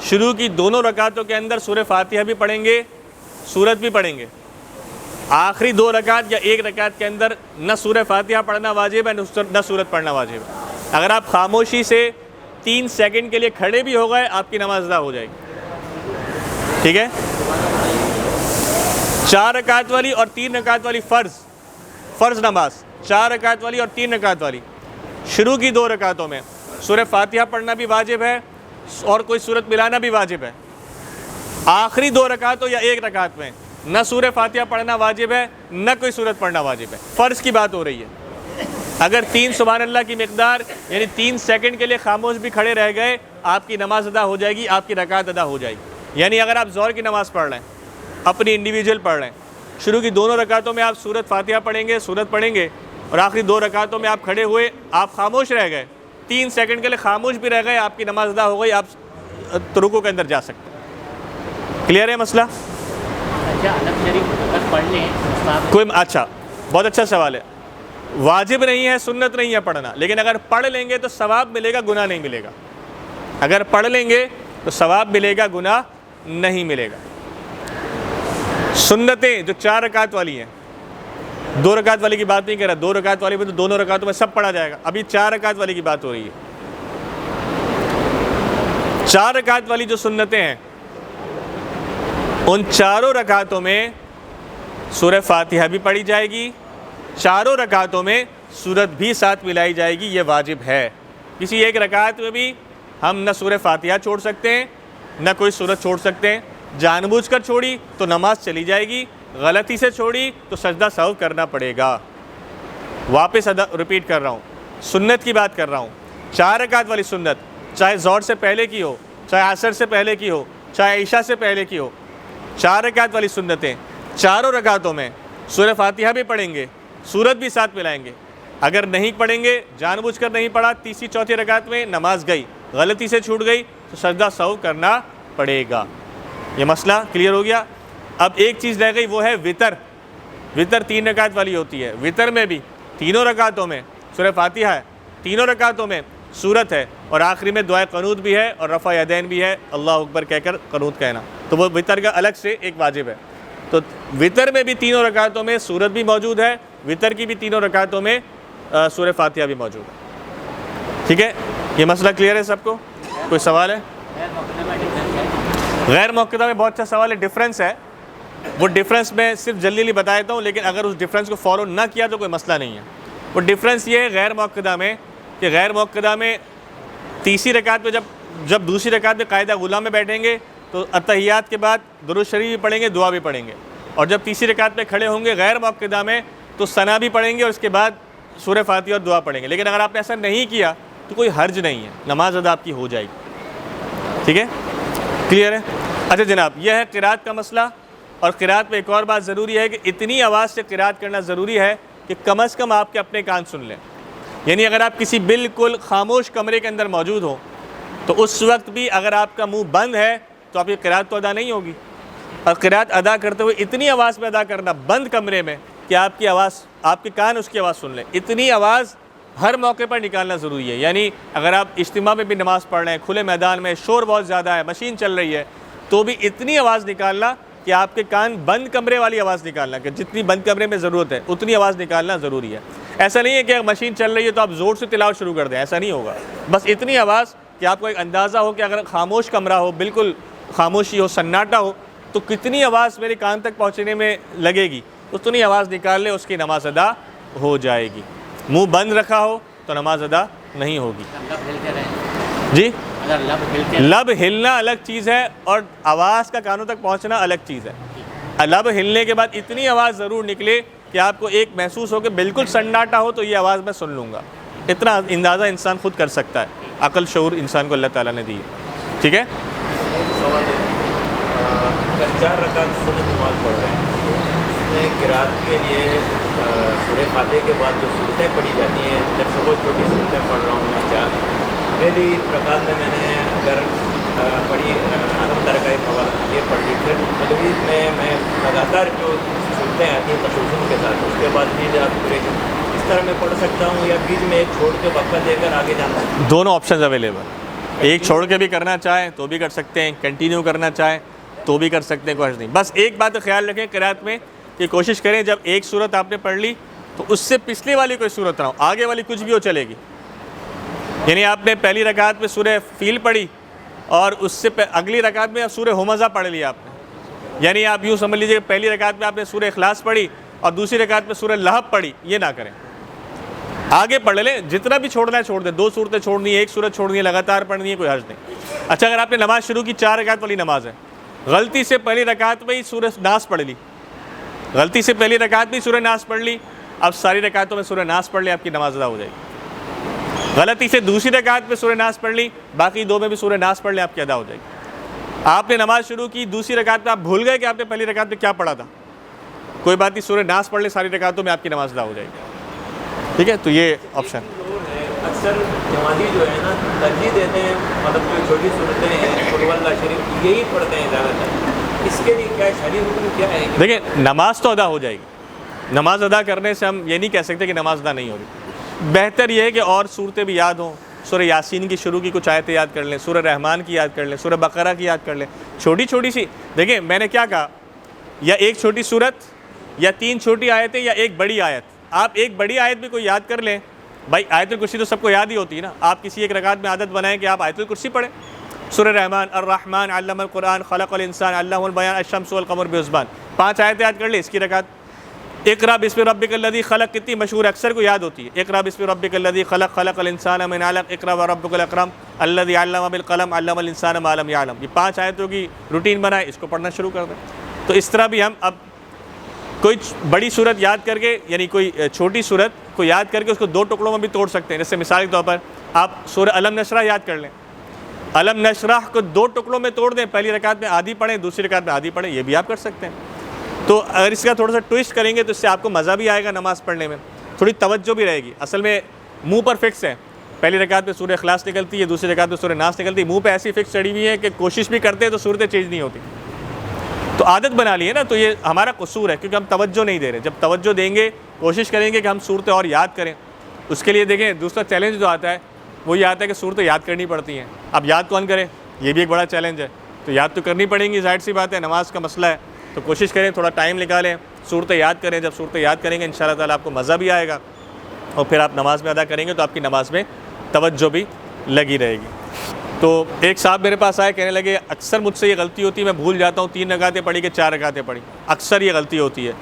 شروع کی دونوں رکعتوں کے اندر سورہ فاتحہ بھی پڑھیں گے, سورت بھی پڑھیں گے. آخری 2 رکعت یا 1 رکعت کے اندر نہ سورہ فاتحہ پڑھنا واجب ہے نہ سورت پڑھنا واجب ہے. اگر آپ خاموشی سے 3 سیکنڈ کے لیے کھڑے بھی ہو گئے آپ کی نماز ادا ہو جائے گی. ٹھیک ہے؟ 4 رکعت والی اور 3 رکعت والی فرض نماز, 4 رکعت والی اور 3 رکعت والی, شروع کی 2 رکعتوں میں سورہ فاتحہ پڑھنا بھی واجب ہے اور کوئی سورت ملانا بھی واجب ہے. آخری 2 رکعتوں یا 1 رکعت میں نہ سورہ فاتحہ پڑھنا واجب ہے نہ کوئی سورت پڑھنا واجب ہے. فرض کی بات ہو رہی ہے. اگر 3 سبحان اللہ کی مقدار یعنی 3 سیکنڈ کے لیے خاموش بھی کھڑے رہ گئے آپ کی نماز ادا ہو جائے گی, آپ کی رکعت ادا ہو جائے گی. یعنی اگر آپ ظہر کی نماز پڑھ رہے ہیں اپنی انڈیویجول پڑھ رہے ہیں, شروع کی دونوں رکعتوں میں آپ سورت فاتحہ پڑھیں گے, سورت پڑھیں گے, اور آخری 2 رکعتوں میں آپ کھڑے ہوئے آپ خاموش رہ گئے, 3 سیکنڈ کے لیے خاموش بھی رہ گئے, آپ کی نماز ادا ہو گئی, آپ رکوع کے اندر جا سکتے ہیں. کلیئر ہے مسئلہ؟ کوئی اچھا, بہت اچھا سوال ہے. واجب نہیں ہے, سنت نہیں ہے پڑھنا, لیکن اگر پڑھ لیں گے تو ثواب ملے گا, گناہ نہیں ملے گا. اگر پڑھ لیں گے تو ثواب ملے گا, گناہ نہیں ملے گا. سنتیں جو 4 رکعت والی ہیں, 2 رکعت والی کی بات نہیں کر رہا, 2 رکعت والی میں تو دونوں رکعتوں میں سب پڑھا جائے گا. ابھی 4 رکعت والی کی بات ہو رہی ہے. 4 رکعت والی جو سنتیں ہیں ان 4 رکعتوں میں سورہ فاتحہ بھی پڑھی جائے گی, 4 رکعتوں میں سورت بھی ساتھ ملائی جائے گی, یہ واجب ہے. کسی ایک رکعت میں بھی ہم نہ سورہ فاتحہ چھوڑ سکتے ہیں نہ کوئی سورت چھوڑ سکتے ہیں. جان بوجھ کر چھوڑی تو نماز چلی جائے گی, غلطی سے چھوڑی تو سجدہ سہو کرنا پڑے گا. واپس ریپیٹ کر رہا ہوں, سنت کی بات کر رہا ہوں. 4 رکعت والی سنت چاہے ظہر سے پہلے کی ہو, چاہے عصر سے پہلے کی ہو, چاہے عشاء سے پہلے کی ہو, 4 رکعت والی سنتیں 4 رکعتوں میں سورہ فاتحہ بھی پڑھیں گے, سورت بھی ساتھ ملائیں گے. اگر نہیں پڑھیں گے, جان بوجھ کر نہیں پڑھا, تیسری چوتھی رکعت میں نماز گئی, غلطی سے چھوٹ گئی تو سجدہ سہو کرنا پڑے گا. یہ مسئلہ کلیئر ہو گیا. اب ایک چیز رہ گئی, وہ ہے وطر. وطر 3 رکعت والی ہوتی ہے. وطر میں بھی تینوں رکعتوں میں سورہ فاتحہ ہے, تینوں رکعتوں میں سورت ہے, اور آخری میں دعائے قنوت بھی ہے اور رفع یدین بھی ہے, اللہ اکبر کہہ کر قنوت کہنا. تو وہ وطر کا الگ سے ایک واجب ہے. تو وطر میں بھی تینوں رکعتوں میں سورت بھی موجود ہے, وطر کی بھی تینوں رکعتوں میں سورہ فاتحہ بھی موجود ہے. ٹھیک ہے، یہ مسئلہ کلیئر ہے سب کو؟ کوئی سوال ہے؟ غیر موقدہ میں بہت اچھا سوال ہے، ڈفرینس ہے، وہ ڈفرینس میں صرف جلدی بتا دیتا ہوں، لیکن اگر اس ڈفرینس کو فالو نہ کیا تو کوئی مسئلہ نہیں ہے۔ وہ ڈفرینس یہ ہے غیر موقدہ میں کہ غیر موقدہ میں تیسری رکعت میں جب دوسری رکعت میں قاعدہ غلام میں بیٹھیں گے تو اتحیات کے بعد درود شریف بھی پڑھیں گے، دعا بھی پڑھیں گے، اور جب تیسری رکعت میں کھڑے ہوں گے غیر موقدہ میں تو ثنا بھی پڑھیں گے اور اس کے بعد سورہ فاتحہ اور دعا پڑھیں گے۔ لیکن اگر آپ نے ایسا نہیں کیا تو کوئی حرج نہیں ہے، نماز ادا آپ کی ہو جائے گی۔ ٹھیک ہے، کلیئر ہے؟ اچھا جناب، یہ ہے قرات کا مسئلہ، اور قرات میں ایک اور بات ضروری ہے کہ اتنی آواز سے قرات کرنا ضروری ہے کہ کم از کم آپ کے اپنے کان سن لیں۔ یعنی اگر آپ کسی بالکل خاموش کمرے کے اندر موجود ہوں تو اس وقت بھی اگر آپ کا منہ بند ہے تو آپ کی قرات تو ادا نہیں ہوگی، اور قرات ادا کرتے ہوئے اتنی آواز میں ادا کرنا بند کمرے میں کہ آپ کی آواز، آپ کے کان اس کی آواز سن لیں۔ اتنی آواز ہر موقع پر نکالنا ضروری ہے۔ یعنی اگر آپ اجتماع میں بھی نماز پڑھ رہے ہیں، کھلے میدان میں شور بہت زیادہ ہے، مشین چل رہی ہے، تو بھی اتنی آواز نکالنا کہ آپ کے کان بند کمرے والی آواز نکالنا، کہ جتنی بند کمرے میں ضرورت ہے اتنی آواز نکالنا ضروری ہے۔ ایسا نہیں ہے کہ مشین چل رہی ہے تو آپ زور سے تلاوت شروع کر دیں، ایسا نہیں ہوگا۔ بس اتنی آواز کہ آپ کو ایک اندازہ ہو کہ اگر خاموش کمرہ ہو، بالکل خاموشی ہو، سناٹا ہو، تو کتنی آواز میرے کان تک پہنچنے میں لگے گی، اتنی آواز نکال لیں، اس کی نماز ادا ہو جائے گی۔ منہ بند رکھا ہو تو نماز ادا نہیں ہوگی۔ جی، لب ہلنا الگ چیز ہے اور آواز کا کانوں تک پہنچنا الگ چیز ہے۔ لب ہلنے کے بعد اتنی آواز ضرور نکلے کہ آپ کو ایک محسوس ہو کہ بالکل سناٹا ہو تو یہ آواز میں سن لوں گا، اتنا اندازہ انسان خود کر سکتا ہے، عقل شعور انسان کو اللہ تعالیٰ نے دی ہے۔ ٹھیک ہے، اگر 4 رکعت سنت نماز پڑھ رہے ہیں، اس میں قرات کے لیے سورہ فاتحہ کے بعد جو سورتیں پڑھی جاتی ہیں، جیسے وہ چھوٹی سورتیں پڑھ رہا ہوں میں 4، پہلی رکعت میں نے اگر پڑھی عدم ترکہ فوائد یہ پڑھ لی، پھر مغرب میں لگاتار جو سورتیں آتی ہیں تسلسل کے ساتھ، اس کے بعد بھی آپ پورے اس طرح میں پڑھ سکتا ہوں یا بیچ میں ایک چھوڑ کے وقفہ دے کر آگے جانا ہے؟ دونوں آپشنز اویلیبل، ایک چھوڑ کے بھی کرنا چاہیں تو بھی کر سکتے ہیں، کنٹینیو کرنا چاہیں تو بھی کر سکتے ہیں، کوئی حرج نہیں۔ بس ایک بات خیال رکھیں قرات میں کہ کوشش کریں جب ایک صورت آپ نے پڑھ لی تو اس سے پچھلی والی کوئی صورت نہ ہو، آگے والی کچھ بھی ہو چلے گی۔ یعنی آپ نے پہلی رکعت میں سورہ فیل پڑھی اور اس سے اگلی رکعت میں سورہ ہمزہ پڑھ لیا آپ نے، یعنی آپ یوں سمجھ لیجیے کہ پہلی رکعت میں آپ نے سورہ اخلاص پڑھی اور دوسری رکعت میں سورہ لہب پڑھی، یہ نہ کریں، آگے پڑھ لیں، جتنا بھی چھوڑنا ہے چھوڑ دیں، 2 صورتیں چھوڑنی ہے، ایک صورت چھوڑنی ہے، لگاتار پڑھنی ہے، کوئی حرج نہیں۔ اچھا، اگر آپ نے نماز شروع کی 4 رکعت والی نماز ہے، غلطی سے پہلی رکعت میں ہی سورہ ناس پڑھ لی، غلطی سے پہلی رکعت میں ہی سورہ ناس پڑھ لی، اب ساری رکعتوں میں سورہ ناس پڑھ لی، آپ کی نماز ادا ہو جائے گی۔ غلطی سے دوسری رکعت میں سورہ ناس پڑھ لی، باقی 2 میں بھی سورہ ناس پڑھ لیں، آپ کی ادا ہو جائے گی۔ آپ نے نماز شروع کی، دوسری رکعت میں آپ بھول گئے کہ آپ نے پہلی رکعت میں کیا پڑھا تھا، کوئی بات نہیں، سورہ ناس پڑھ لیں ساری رکعتوں میں، آپ کی نماز ادا ہو جائے گی۔ ٹھیک ہے، تو یہ آپشن اکثر جماعتی جو ہے نا ترجیح دیتے ہیں، مطلب جو چھوٹی صورتیں ہیں قل اللہ شریف یہی پڑھتے ہیں زیادہ تر، اس کے لیے کیا شرعی حکم کیا ہے؟ دیکھیں، نماز تو ادا ہو جائے گی، نماز ادا کرنے سے ہم یہ نہیں کہہ سکتے کہ نماز ادا نہیں ہو رہی۔ بہتر یہ ہے کہ اور صورتیں بھی یاد ہوں، سورہ یاسین کی شروع کی کچھ آیتیں یاد کر لیں، سورہ رحمان کی یاد کر لیں، سورہ بقرہ کی یاد کر لیں، چھوٹی چھوٹی سی۔ دیکھیں میں نے کیا کہا، یا ایک چھوٹی صورت یا 3 چھوٹی آیتیں یا ایک بڑی آیت، آپ ایک بڑی آیت بھی کوئی یاد کر لیں، بھائی آیت الکرسی تو سب کو یاد ہی ہوتی ہے نا، آپ کسی ایک رکعت میں عادت بنائیں کہ آپ آیت الکرسی پڑھیں، سورہ رحمان، الرحمن علم القرآن خلق الانسان علمہ البیان الشمس والقمر بحسبان، 5 آیتیں یاد کر لیں اس کی رکعت۔ اقرأ بسم ربک الذی خلق کتنی مشہور اکثر کو یاد ہوتی ہے، اقرأ بسم ربک الذی خلق خلق الانسان من علق اقرأ وربک الاکرم الذی علم بالقلم علم الانسان ما لم یعلم، یہ 5 آیتوں کی روٹین بنائیں، اس کو پڑھنا شروع کر دیں۔ تو اس طرح بھی ہم اب کوئی بڑی صورت یاد کر کے، یعنی کوئی چھوٹی صورت کو یاد کر کے اس کو 2 ٹکڑوں میں بھی توڑ سکتے ہیں۔ جیسے مثال کے طور پر آپ سورہ علم نشرح یاد کر لیں، علم نشرح کو 2 ٹکڑوں میں توڑ دیں، پہلی رکعت میں آدھی پڑھیں، دوسری رکعت میں آدھی پڑھیں، یہ بھی آپ کر سکتے ہیں۔ تو اگر اس کا تھوڑا سا ٹوئسٹ کریں گے تو اس سے آپ کو مزہ بھی آئے گا نماز پڑھنے میں، تھوڑی توجہ بھی رہے گی۔ اصل میں منہ پر فکس ہے، پہلی رکعت میں سورہ اخلاص نکلتی ہے، دوسری رکعت میں سورہ ناس نکلتی ہے، منہ پہ ایسی فکس چڑھی ہوئی ہے کہ کوشش بھی کرتے ہیں تو صورتیں چینج نہیں ہوتی، تو عادت بنا لی ہے نا، تو یہ ہمارا قصور ہے کیونکہ ہم توجہ نہیں دے رہے۔ جب توجہ دیں گے، کوشش کریں گے کہ ہم صورتیں اور یاد کریں، اس کے لیے دیکھیں دوسرا چیلنج جو آتا ہے وہ یہ آتا ہے کہ صورتیں یاد کرنی پڑتی ہیں، اب یاد کون کرے، یہ بھی ایک بڑا چیلنج ہے، تو یاد تو کرنی پڑیں گی، ظاہر سی بات ہے، نماز کا مسئلہ ہے، تو کوشش کریں تھوڑا ٹائم نکالیں، صورتیں یاد کریں، جب صورتیں یاد کریں گے انشاءاللہ تعالیٰ آپ کو مزہ بھی آئے گا، اور پھر آپ نماز میں ادا کریں گے تو آپ کی نماز میں توجہ بھی لگی رہے گی۔ تو ایک صاحب میرے پاس آئے، کہنے لگے اکثر مجھ سے یہ غلطی ہوتی ہے، میں بھول جاتا ہوں 3 رکعتیں پڑھی کہ 4 رکعتیں پڑھی، اکثر یہ غلطی ہوتی ہے،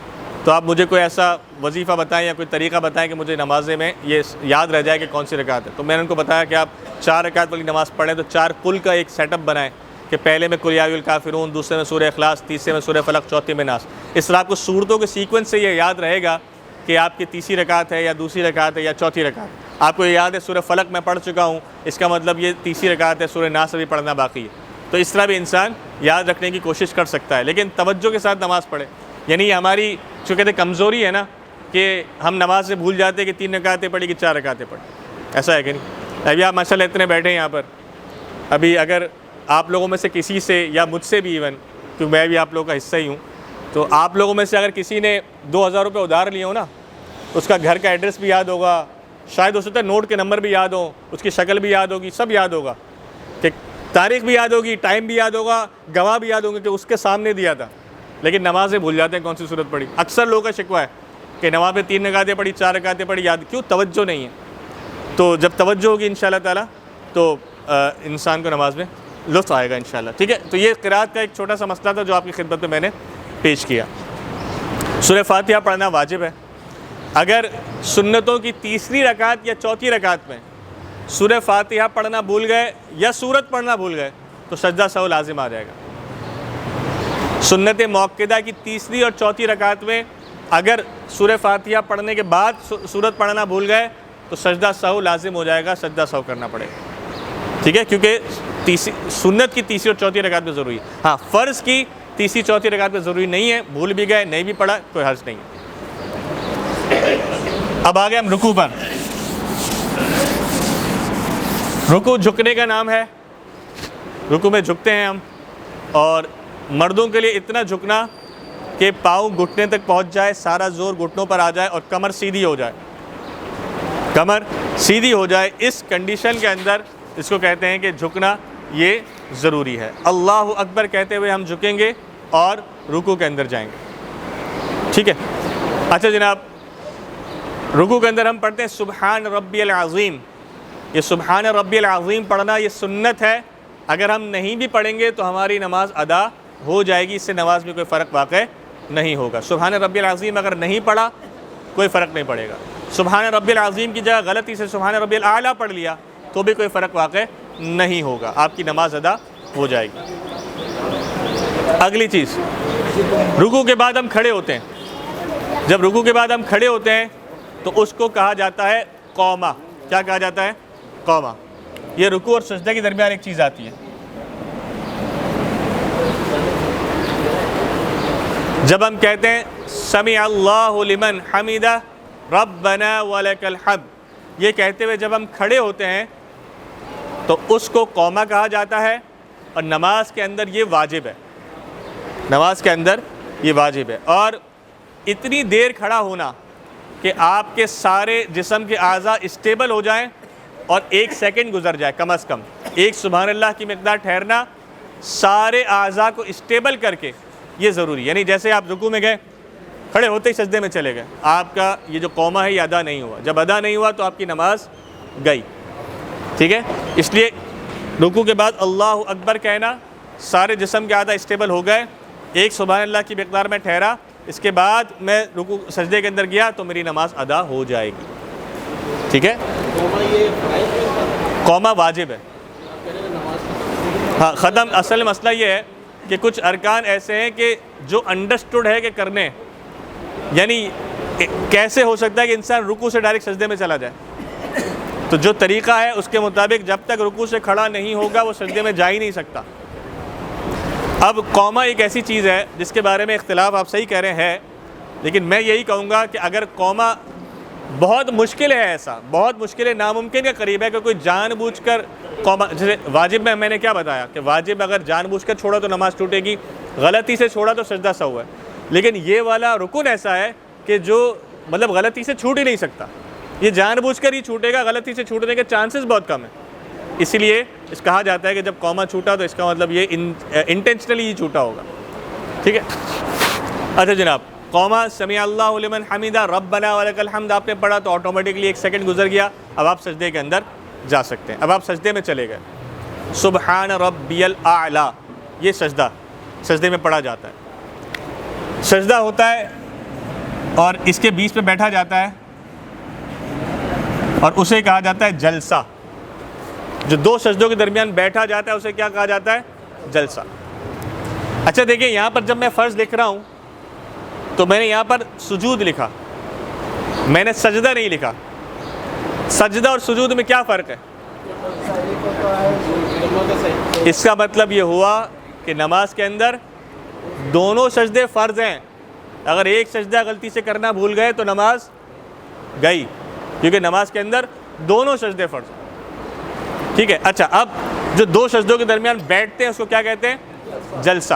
تو آپ مجھے کوئی ایسا وظیفہ بتائیں یا کوئی طریقہ بتائیں کہ مجھے نمازیں میں یہ یاد رہ جائے کہ کون سی رکعت ہے۔ تو میں نے ان کو بتایا کہ آپ 4 رکعت والی نماز پڑھیں تو 4 قل کا ایک سیٹ اپ بنائیں کہ پہلے میں قل یا ایھا الکافرون، دوسرے میں سورہ اخلاص، تیسرے میں سورہ فلق، چوتھے میں ناس۔ اس طرح آپ کو صورتوں کے سیکوینس سے یہ یاد رہے گا کہ آپ کی تیسری رکعت ہے یا دوسری رکعت ہے یا چوتھی رکعت۔ آپ کو یہ یاد ہے سورہ فلق میں پڑھ چکا ہوں، اس کا مطلب یہ تیسری رکعت ہے، سورہ ناس بھی پڑھنا باقی ہے۔ تو اس طرح بھی انسان یاد رکھنے کی کوشش کر سکتا ہے، لیکن توجہ کے ساتھ نماز پڑھے۔ یعنی ہماری چونکہ کہتے کمزوری ہے نا کہ ہم نماز سے بھول جاتے ہیں کہ 3 رکعتیں پڑھی کہ 4 رکعتیں پڑھی، ایسا ہے کہ نہیں؟ ابھی آپ ماشاء اللہ اتنے بیٹھے ہیں یہاں پر، ابھی اگر آپ لوگوں میں سے کسی سے یا مجھ سے بھی ایون، کیونکہ میں بھی آپ لوگوں کا حصہ ہی ہوں، تو آپ لوگوں میں سے اگر کسی نے 2000 روپے ادھار لیے ہو نا، اس کا گھر کا ایڈریس بھی یاد ہوگا، شاید ہو سکتا ہے نوٹ کے نمبر بھی یاد ہوں، اس کی شکل بھی یاد ہوگی، سب یاد ہوگا، کہ تاریخ بھی یاد ہوگی، ٹائم بھی یاد ہوگا، گواہ بھی یاد ہوں گے کہ اس کے سامنے دیا تھا، لیکن نمازیں بھول جاتے ہیں کون سی صورت پڑھی۔ اکثر لوگوں کا شکوہ ہے کہ نماز میں 3 رکعتیں پڑھی، 4 رکعتیں پڑھی، یاد کیوں؟ توجہ نہیں ہے۔ تو جب توجہ ہوگی انشاءاللہ تعالیٰ تو انسان کو نماز میں لطف آئے گا انشاءاللہ، ٹھیک ہے؟ تو یہ قرات کا ایک چھوٹا سا مسئلہ تھا جو آپ کی خدمت میں نے پیش کیا۔ سورہ فاتحہ پڑھنا واجب ہے۔ اگر سنتوں کی تیسری رکعت یا چوتھی رکعت میں سورہ فاتحہ پڑھنا بھول گئے یا سورت پڑھنا بھول گئے تو سجدہ سہو لازم آ جائے گا۔ سنت موقدہ کی تیسری اور چوتھی رکعت میں اگر سورہ فاتحہ پڑھنے کے بعد سورت پڑھنا بھول گئے تو سجدہ سہو لازم ہو جائے گا، سجدہ سہو کرنا پڑے گا، ٹھیک ہے؟ کیونکہ سنت کی تیسری اور چوتھی رکعت میں ضروری ہے۔ ہاں، فرض کی تیسری چوتھی رکعت میں ضروری نہیں ہے، بھول بھی گئے نہیں بھی پڑھا کوئی حرج نہیں ہے۔ اب آگے ہم رکوع پر۔ رکوع جھکنے کا نام ہے، رکوع میں جھکتے ہیں ہم، اور مردوں کے لیے اتنا جھکنا کہ پاؤں گھٹنے تک پہنچ جائے، سارا زور گھٹنوں پر آ جائے اور کمر سیدھی ہو جائے، کمر سیدھی ہو جائے۔ اس کنڈیشن کے اندر اس کو کہتے ہیں کہ جھکنا یہ ضروری ہے۔ اللہ اکبر کہتے ہوئے ہم جھکیں گے اور رکوع کے اندر جائیں گے، ٹھیک ہے؟ اچھا جناب، رکوع کے اندر ہم پڑھتے ہیں سبحان ربی العظیم۔ یہ سبحان ربی العظیم پڑھنا یہ سنت ہے، اگر ہم نہیں بھی پڑھیں گے تو ہماری نماز ادا ہو جائے گی، اس سے نماز میں کوئی فرق واقع نہیں ہوگا۔ سبحان ربی العظیم اگر نہیں پڑھا کوئی فرق نہیں پڑے گا، سبحان ربی العظیم کی جگہ غلطی سے سبحان ربی الاعلیٰ پڑھ لیا تو بھی کوئی فرق واقع نہیں ہوگا، آپ کی نماز ادا ہو جائے گی۔ اگلی چیز، رکوع کے بعد ہم کھڑے ہوتے ہیں۔ جب رکوع کے بعد ہم کھڑے ہوتے ہیں تو اس کو کہا جاتا ہے قومہ۔ کیا کہا جاتا ہے؟ قومہ۔ یہ رکوع اور سجدہ کے درمیان ایک چیز آتی ہے۔ جب ہم کہتے ہیں سمع اللہ لمن حمدہ ربنا ولک الحمد، یہ کہتے ہوئے جب ہم کھڑے ہوتے ہیں تو اس کو قومہ کہا جاتا ہے، اور نماز کے اندر یہ واجب ہے، نماز کے اندر یہ واجب ہے۔ اور اتنی دیر کھڑا ہونا کہ آپ کے سارے جسم کے اعضاء اسٹیبل ہو جائیں اور 1 سیکنڈ گزر جائے، کم از کم ایک سبحان اللہ کی مقدار ٹھہرنا، سارے اعضاء کو اسٹیبل کر کے، یہ ضروری ہے۔ یعنی جیسے آپ رکوع میں گئے، کھڑے ہوتے ہی سجدے میں چلے گئے، آپ کا یہ جو قومہ ہے یہ ادا نہیں ہوا۔ جب ادا نہیں ہوا تو آپ کی نماز گئی، ٹھیک ہے؟ اس لیے رکوع کے بعد اللہ اکبر کہنا، سارے جسم کے اعضاء اسٹیبل ہو گئے، 1 سبحان اللہ کی مقدار میں ٹھہرا، اس کے بعد میں رکوع سجدے کے اندر گیا تو میری نماز ادا ہو جائے گی، ٹھیک ہے؟ قومہ واجب ہے، ہاں ختم۔ اصل مسئلہ یہ ہے کہ کچھ ارکان ایسے ہیں کہ جو انڈرسٹوڈ ہے کہ کرنے، یعنی کیسے ہو سکتا ہے کہ انسان رکوع سے ڈائریکٹ سجدے میں چلا جائے؟ تو جو طریقہ ہے اس کے مطابق جب تک رکوع سے کھڑا نہیں ہوگا وہ سجدے میں جا ہی نہیں سکتا۔ اب قومہ ایک ایسی چیز ہے جس کے بارے میں اختلاف، آپ صحیح کہہ رہے ہیں، لیکن میں یہی کہوں گا کہ اگر قومہ بہت مشکل ہے، ایسا بہت مشکل ہے، ناممکن کے قریب ہے کہ کوئی جان بوجھ کر قومہ، جیسے واجب میں نے کیا بتایا کہ واجب اگر جان بوجھ کر چھوڑا تو نماز ٹوٹے گی، غلطی سے چھوڑا تو سجدہ سہو ہے، لیکن یہ والا رکن ایسا ہے کہ جو مطلب غلطی سے چھوٹ ہی نہیں سکتا، یہ جان بوجھ کر ہی چھوٹے گا، غلطی سے چھوٹنے کے چانسز بہت کم ہیں۔ اسی لیے اس کہا جاتا ہے کہ جب قومہ چھوٹا تو اس کا مطلب یہ انٹینشنلی ہی چھوٹا ہوگا، ٹھیک ہے؟ اچھا جناب، قومہ سمع اللہ لمن حمدہ ربنا ولک الحمد آپ نے پڑھا تو آٹومیٹکلی 1 سیکنڈ گزر گیا، اب آپ سجدے کے اندر جا سکتے ہیں۔ اب آپ سجدے میں چلے گئے، سبحان ربی الاعلیٰ، یہ سجدے میں پڑھا جاتا ہے۔ سجدہ ہوتا ہے اور اس کے بیچ پہ بیٹھا جاتا ہے اور اسے کہا جاتا ہے جلسہ۔ جو دو سجدوں کے درمیان بیٹھا جاتا ہے اسے کیا کہا جاتا ہے؟ جلسہ۔ اچھا دیکھیں، یہاں پر جب میں فرض لکھ رہا ہوں تو میں نے یہاں پر سجود لکھا، میں نے سجدہ نہیں لکھا۔ سجدہ اور سجود میں کیا فرق ہے؟ اس کا مطلب یہ ہوا کہ نماز کے اندر دونوں سجدے فرض ہیں۔ اگر ایک سجدہ غلطی سے کرنا بھول گئے تو نماز گئی، کیونکہ نماز کے اندر دونوں سجدے فرض ہیں، ٹھیک ہے۔ اچھا، اب جو دو سجدوں کے درمیان بیٹھتے ہیں اس کو کیا کہتے ہیں؟ جلسہ۔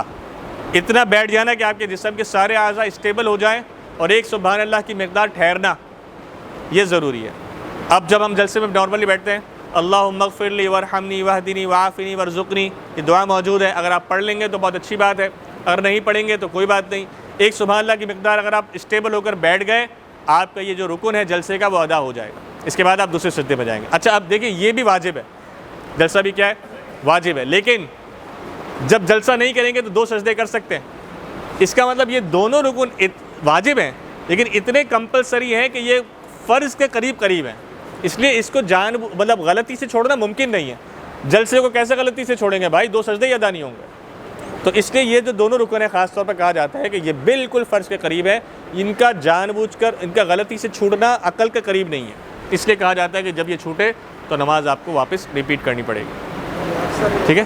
اتنا بیٹھ جانا کہ آپ کے جسم کے سارے اعضاء اسٹیبل ہو جائیں اور ایک سبحان اللہ کی مقدار ٹھہرنا، یہ ضروری ہے۔ اب جب ہم جلسے میں نارملی بیٹھتے ہیں، اللہم اغفر لی وارحمنی واہدنی وعافنی وارزقنی، یہ دعا موجود ہے، اگر آپ پڑھ لیں گے تو بہت اچھی بات ہے، اگر نہیں پڑھیں گے تو کوئی بات نہیں۔ ایک سبحان اللہ کی مقدار اگر آپ اسٹیبل ہو کر بیٹھ گئے، آپ کا یہ جو رکن ہے جلسے کا وہ ادا ہو جائے گا۔ اس کے بعد آپ دوسرے سجدے میں جائیں گے۔ اچھا، اب دیکھیں یہ بھی واجب ہے، جلسہ بھی کیا ہے؟ واجب ہے، لیکن جب جلسہ نہیں کریں گے تو دو سجدے کر سکتے ہیں۔ اس کا مطلب یہ دونوں رکن واجب ہیں لیکن اتنے کمپلسری ہیں کہ یہ فرض کے قریب ہیں، اس لیے اس کو مطلب غلطی سے چھوڑنا ممکن نہیں ہے۔ جلسے کو کیسے غلطی سے چھوڑیں گے بھائی؟ دو سجدے ہی ادا نہیں ہوں گے۔ تو اس لیے یہ جو دونوں رکن ہیں خاص طور پر کہا جاتا ہے کہ یہ بالکل فرض کے قریب ہے، ان کا جان بوجھ کر ان کا غلطی سے چھوڑنا عقل کے قریب نہیں ہے، اس لیے کہا جاتا ہے کہ جب یہ چھوٹے تو نماز آپ کو واپس ریپیٹ کرنی پڑے گی، ٹھیک ہے۔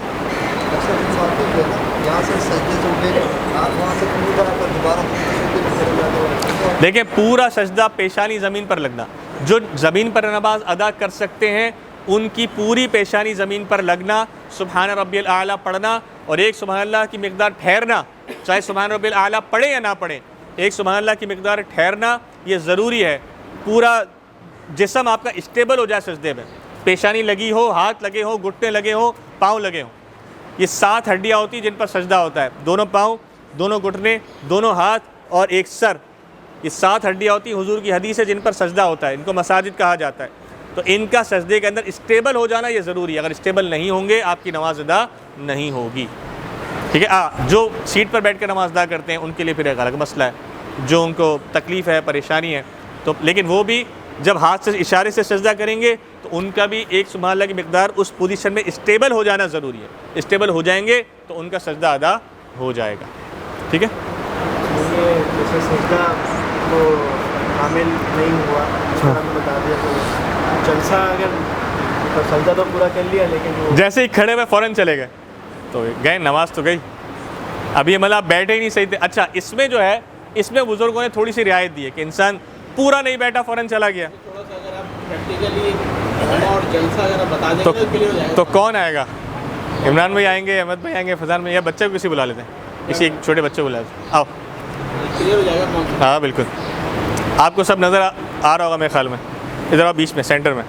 دیکھیں، پورا سجدہ پیشانی زمین پر لگنا، جو زمین پر نماز ادا کر سکتے ہیں ان کی پوری پیشانی زمین پر لگنا، سبحان ربی الاعلیٰ پڑھنا اور ایک سبحان اللہ کی مقدار ٹھہرنا، چاہے سبحان ربی الاعلیٰ پڑھیں یا نہ پڑھیں، ایک سبحان اللہ کی مقدار ٹھہرنا یہ ضروری ہے۔ پورا جسم آپ کا اسٹیبل ہو جائے سجدے میں، پیشانی لگی ہو، ہاتھ لگے ہوں، گھٹنے لگے ہوں، پاؤں لگے ہوں۔ یہ 7 ہڈیاں ہوتی ہیں جن پر سجدہ ہوتا ہے، دونوں پاؤں، دونوں گھٹنے، دونوں ہاتھ اور ایک سر، یہ 7 ہڈیاں ہوتی ہیں، حضور کی حدیث ہے، جن پر سجدہ ہوتا ہے، ان کو مساجد کہا جاتا ہے۔ تو ان کا سجدے کے اندر اسٹیبل ہو جانا یہ ضروری ہے، اگر اسٹیبل نہیں ہوں گے آپ کی نماز ادا نہیں ہوگی، ٹھیک ہے۔ جو سیٹ پر بیٹھ کر نماز ادا کرتے ہیں ان کے لیے پھر ایک الگ مسئلہ ہے، جو ان کو تکلیف ہے، پریشانی ہے، تو لیکن وہ بھی جب ہاتھ سے اشارے سے سجدہ کریں گے تو ان کا بھی ایک سبحان اللہ کی مقدار اس پوزیشن میں اسٹیبل ہو جانا ضروری ہے۔ اسٹیبل ہو جائیں گے تو ان کا سجدہ ادا ہو جائے گا، ٹھیک ہے۔ جیسے سجدہ کو کامل نہیں ہوا، بتا دیا تو جلسہ اگر سجدہ تو پورا کر لیا لیکن جیسے ہی کھڑے ہوئے فوراً چلے گئے تو گئے، نماز تو گئی، اب یہ مطلب بیٹھے ہی نہیں صحیح تھے۔ اچھا، اس میں جو ہے اس میں بزرگوں نے تھوڑی سی رعایت دی ہے کہ انسان پورا نہیں بیٹھا فوراً چلا گیا تو کون آئے گا؟ عمران بھائی آئیں گے، احمد بھائی آئیں گے، فضان بھائی، یا بچے کو کسی بلا لیتے ہیں، کسی ایک چھوٹے بچے کو بلا لیتے ہیں، آؤ۔ ہاں بالکل، آپ کو سب نظر آ رہا ہوگا میرے خیال میں، ادھر آؤ، بیچ میں، سینٹر میں۔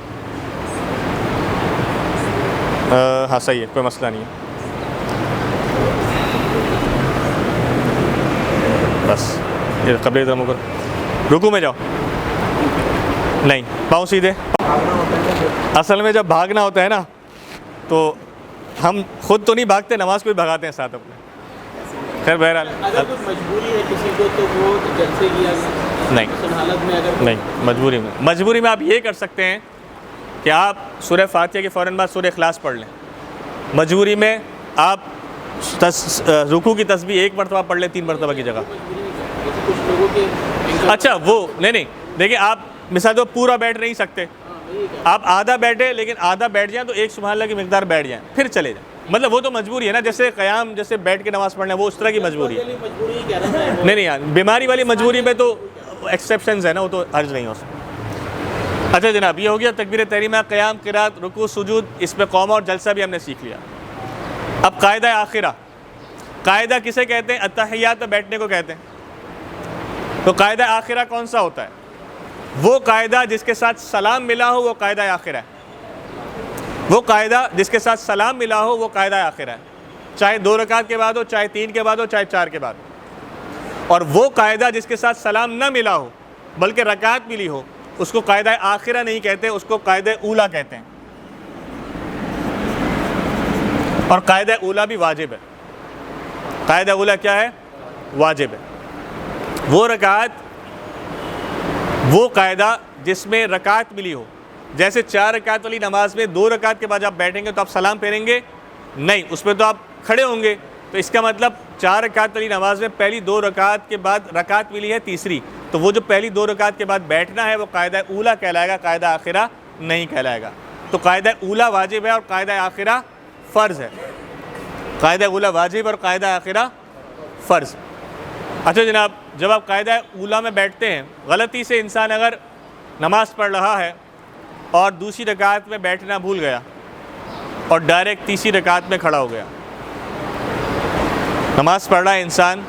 ہاں صحیح ہے، کوئی مسئلہ نہیں ہے، بس یہ قبلے کی طرف منہ کرو، رکوع میں جاؤ، نہیں پاؤں سیدھے۔ اصل میں جب بھاگنا ہوتا ہے نا تو ہم خود تو نہیں بھاگتے، نماز کو بھی بھگاتے ہیں ساتھ اپنے۔ خیر بہرحال اگر کوئی مجبوری ہے کسی کو تو وہ جلسے کی حالت میں اگر نہیں، مجبوری میں آپ یہ کر سکتے ہیں کہ آپ سورہ فاتحہ کے فوراً بعد سورہ اخلاص پڑھ لیں۔ مجبوری میں آپ رکوع کی تسبیح 1 مرتبہ پڑھ لیں 3 مرتبہ کی جگہ۔ کچھ لوگوں کے اچھا وہ نہیں دیکھیں، آپ مثال تو پورا بیٹھ نہیں سکتے، آپ آدھا بیٹھے لیکن آدھا بیٹھ جائیں تو ایک سبحان اللہ کی مقدار بیٹھ جائیں پھر چلے جائیں، مطلب وہ تو مجبوری ہے نا، جیسے قیام جیسے بیٹھ کے نماز پڑھنا ہے وہ اس طرح کی مجبوری ہے۔ نہیں یار، بیماری والی مجبوری میں تو ایکسیپشنز ہے نا، وہ تو حرج نہیں ہو سکتا۔ اچھا جناب، یہ ہو گیا تکبیر تحریمہ، قیام، قرات، رکوع، سجود، اس میں قوما اور جلسہ بھی ہم نے سیکھ لیا۔ اب قاعدہ آخرہ، قاعدہ کسے کہتے ہیں؟ التحیات بیٹھنے کو کہتے ہیں۔ تو قاعدہ آخرہ کون سا ہوتا ہے؟ وہ قاعدہ جس کے ساتھ سلام ملا ہو وہ قاعدہ آخرہ ہے، وہ قاعدہ جس کے ساتھ سلام ملا ہو وہ قاعدہ آخرہ ہے، چاہے 2 رکعت کے بعد ہو، چاہے 3 کے بعد ہو، چاہے 4 کے بعد ہو۔ اور وہ قاعدہ جس کے ساتھ سلام نہ ملا ہو بلکہ رکعت ملی ہو اس کو قاعدہ آخرہ نہیں کہتے، اس کو قاعدہ اولا کہتے ہیں۔ اور قاعدہ اولا بھی واجب ہے. قاعدہ اولا کیا ہے؟ واجب ہے. وہ رکعت، وہ قاعدہ جس میں رکعت ملی ہو. جیسے 4 رکعت والی نماز میں 2 رکعت کے بعد آپ بیٹھیں گے تو آپ سلام پھیریں گے؟ نہیں، اس میں تو آپ کھڑے ہوں گے. تو اس کا مطلب 4 رکعت والی نماز میں پہلی 2 رکعت کے بعد رکعت ملی ہے تیسری، تو وہ جو پہلی 2 رکعت کے بعد بیٹھنا ہے وہ قاعدہ اولا کہلائے گا، قاعدہ آخرہ نہیں کہلائے گا. تو قاعدہ اولا واجب ہے اور قاعدہ آخرہ فرض ہے. قاعدہ اولا واجب اور قاعدہ آخرہ فرض. اچھا جناب، جب آپ قاعدہ اولا میں بیٹھتے ہیں، غلطی سے انسان اگر نماز پڑھ رہا ہے اور دوسری رکعت میں بیٹھنا بھول گیا اور ڈائریکٹ تیسری رکعت میں کھڑا ہو گیا. نماز پڑھ رہا ہے انسان،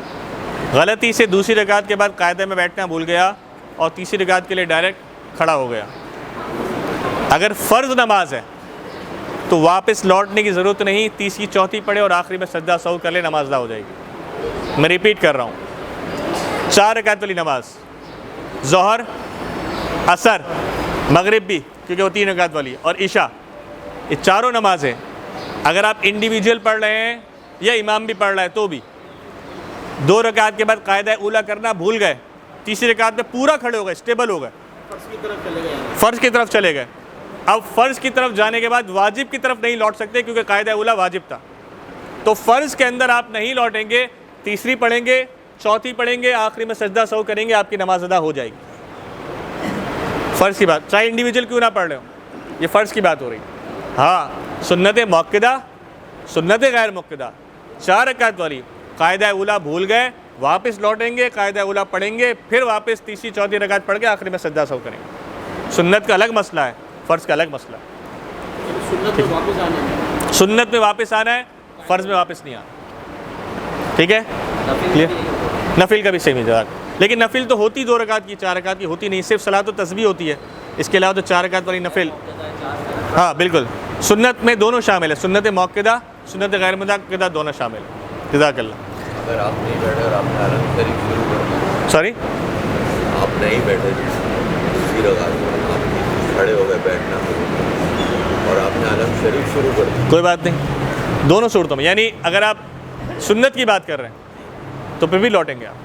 غلطی سے دوسری رکعت کے بعد قاعدہ میں بیٹھنا بھول گیا اور تیسری رکعت کے لیے ڈائریکٹ کھڑا ہو گیا. اگر فرض نماز ہے تو واپس لوٹنے کی ضرورت نہیں، تیسری چوتھی پڑھے اور آخری میں سجدہ سہو کر لے، نماز ادا ہو جائے گی. میں ریپیٹ کر رہا ہوں، 4 رکعت والی نماز، ظہر، عصر، مغرب بھی کیونکہ وہ 3 رکعت والی ہے، اور عشاء، یہ چاروں نمازیں اگر آپ انڈیویجول پڑھ رہے ہیں یا امام بھی پڑھ رہا ہے تو بھی 2 رکعت کے بعد قاعدہ اولا کرنا بھول گئے، تیسری رکعت میں پورا کھڑے ہو گئے، اسٹیبل ہو گئے، فرض کی طرف چلے گئے. اب فرض کی طرف جانے کے بعد واجب کی طرف نہیں لوٹ سکتے کیونکہ قاعدہ اولا واجب تھا. تو فرض کے اندر آپ نہیں لوٹیں گے، تیسری پڑھیں گے، چوتھی پڑھیں گے، آخری میں سجدہ سہو کریں گے، آپ کی نماز ادا ہو جائے گی. فرض کی بات، چاہے انڈیویجول کیوں نہ پڑھ رہے ہو، یہ فرض کی بات ہو رہی. ہاں، سنت مؤکدہ، سنت غیر مؤکدہ، 4 رکعت والی قاعدہ اولا بھول گئے، واپس لوٹیں گے، قاعدہ اولا پڑھیں گے، پھر واپس تیسری چوتھی رکعت پڑھ کے آخری میں سجدہ سہو کریں گے. سنت کا الگ مسئلہ ہے، فرض کا الگ مسئلہ ہے. سنت میں واپس آنا ہے، فرض میں واپس نہیں آنا. ٹھیک ہے، نفل کا بھی صحیح مزاج. لیکن نفل تو ہوتی 2 رکعت کی، 4 رکعت کی ہوتی نہیں، صرف صلاۃ و تسبیح ہوتی ہے. اس کے علاوہ تو 4 رکعت والی نفل، ہاں بالکل، سنت میں دونوں شامل ہے، سنت مؤکدہ، سنت غیر مؤکدہ دونوں شامل ہے. جزاک اللہ. اگر آپ نہیں بیٹھے اور آپ نے حرم شریف شروع کر دیا، سوری، آپ نہیں بیٹھے اسی رکعت کھڑے ہو گئے بیٹھنا اور آپ نے حرم شریف شروع کر دیا، کوئی بات نہیں، دونوں صورتوں میں. یعنی اگر آپ سنت کی بات کر رہے ہیں تو پھر بھی لوٹیں گے آپ،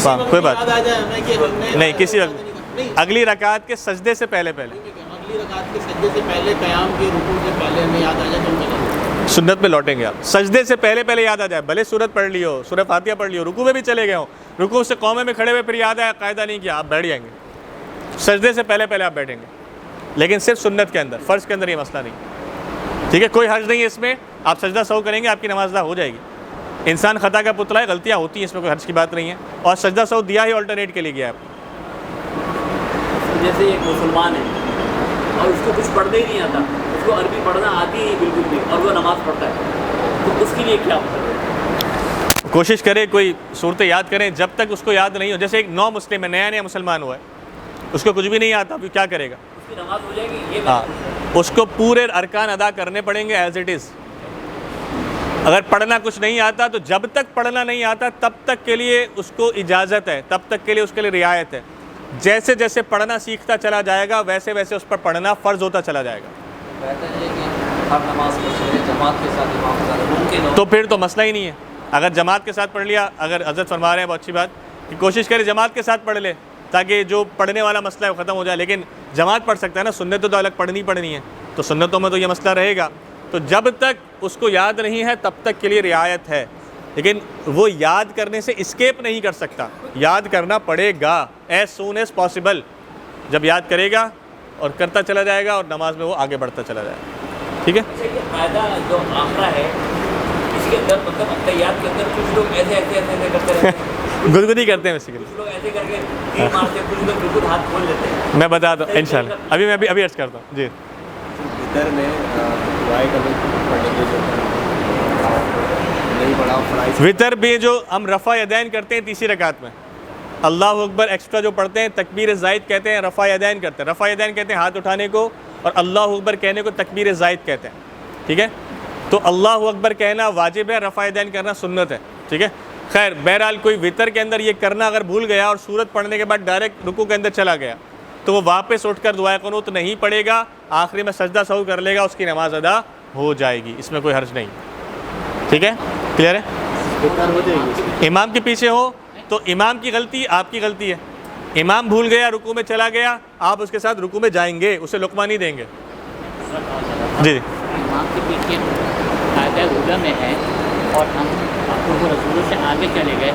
ہاں کوئی بات نہیں. کسی وقت اگلی رکعت کے سجدے سے پہلے اگلی رکعت کے سجدے سے پہلے، قیام کے رکوع سے پہلے ہمیں یاد آ جائے تو سنت میں لوٹیں گے آپ. سجدے سے پہلے یاد آ جائے، بھلے سورت پڑھ لی ہو، سورہ فاتحہ پڑھ لی ہو، رکوع میں بھی چلے گئے ہوں، رکوع سے قومے میں کھڑے ہوئے پھر یاد آیا، قاعدہ نہیں کیا، آپ بیٹھ جائیں گے. سجدے سے پہلے آپ بیٹھیں گے، لیکن صرف سنت کے اندر، فرض کے اندر یہ مسئلہ نہیں. ٹھیک ہے، کوئی حرج نہیں ہے اس میں، آپ سجدہ سہو کریں گے، آپ کی نماز ادا ہو جائے گی. انسان خطا کا پتلا ہے، غلطیاں ہوتی ہیں، اس میں کوئی حرج کی بات نہیں ہے. اور سجدہ سہو دیا ہی آلٹرنیٹ کے لیے گیا ہے. جیسے ایک مسلمان ہے اور اس کو کچھ پڑھنے ہی نہیں آتا، اس کو عربی پڑھنا آتی ہی بالکل بھی، اور وہ نماز پڑھتا ہے، تو اس کے لیے کیا ہوتا ہے؟ کوشش کرے کوئی صورتیں یاد کریں، جب تک اس کو یاد نہیں ہو. جیسے ایک نو مسلم ہے، نیا مسلمان ہوا ہے، اس کو کچھ بھی نہیں آتا، کیا کرے گا؟ اس کی نماز ہو جائے گی؟ یہ ہاں، اس کو پورے ارکان ادا کرنے پڑیں گے ایز اٹ از. اگر پڑھنا کچھ نہیں آتا تو جب تک پڑھنا نہیں آتا تب تک کے لیے اس کو اجازت ہے، تب تک کے لیے اس کے لیے رعایت ہے. جیسے جیسے پڑھنا سیکھتا چلا جائے گا ویسے ویسے اس پر پڑھنا فرض ہوتا چلا جائے گا. بہتر ہے کہ ہر نماز پڑھے جماعت کے ساتھ امام کے ساتھ ممکن ہو تو پھر تو مسئلہ ہی نہیں ہے. اگر جماعت کے ساتھ پڑھ لیا، اگر حضرت فرما رہے ہیں بہت اچھی بات کہ کوشش کرے جماعت کے ساتھ پڑھ لے تاکہ جو پڑھنے والا مسئلہ ہے وہ ختم ہو جائے. لیکن جماعت پڑھ سکتا ہے نا، سنتوں تو الگ پڑھنی ہے، تو سنتوں میں تو یہ مسئلہ رہے گا. تو جب تک اس کو یاد نہیں ہے تب تک کے لیے رعایت ہے، لیکن وہ یاد کرنے سے اسکیپ نہیں کر سکتا، یاد کرنا پڑے گا ایز سون ایز پاسبل. جب یاد کرے گا اور کرتا چلا جائے گا اور نماز میں وہ آگے بڑھتا چلا جائے گا. ٹھیک ہے، یہ قاعدہ جو آخرا ہے اس کے اندر مطلب اختیات کے اندر کچھ لوگ ایسے کرتے رہتے ہیں، گدگدی کرتے ہیں بیسیکلی. کچھ لوگ ایسے کر کے تیر مارتے ہیں، کچھ لوگ بالکل ہاتھ کھول لیتے ہیں. میں بتا دوں انشاءاللہ، ابھی عرض کرتا ہوں. جی، ادھر میں دعائیں پڑھنے کے جو نہیں پڑھا فرائض وطر بھی جو ہم رفع یدین کرتے ہیں تیسری رکعت میں، اللہ اکبر ایکسٹرا جو پڑھتے ہیں تکبیر زائد کہتے ہیں، رفع یدین کرتے ہیں. رفع یدین کہتے ہیں ہاتھ اٹھانے کو، اور اللہ اکبر کہنے کو تکبیر زائد کہتے ہیں. ٹھیک ہے، تو اللہ اکبر کہنا واجب ہے، رفع یدین کرنا سنت ہے. ٹھیک ہے، خیر بہرحال کوئی وطر کے اندر یہ کرنا اگر بھول گیا اور سورت پڑھنے کے بعد ڈائریکٹ رکوع کے اندر چلا گیا تو وہ واپس اٹھ کر دعائے قنوت نہیں پڑھے گا، آخری میں سجدہ سہو کر لے گا، اس کی نماز ادا ہو جائے گی، اس میں کوئی حرج نہیں. ٹھیک ہے، کلیئر ہے؟ بہتر ہو جائے گی. امام کے پیچھے ہو تو امام کی غلطی آپ کی غلطی ہے. امام بھول گیا، رکوع میں چلا گیا، آپ اس کے ساتھ رکوع میں جائیں گے، اسے لقمہ نہیں دیں گے. جی امام کے پیچھے قاعدہ اولیٰ میں ہے اور ہم وہ رسولوں سے آگے چلے گئے.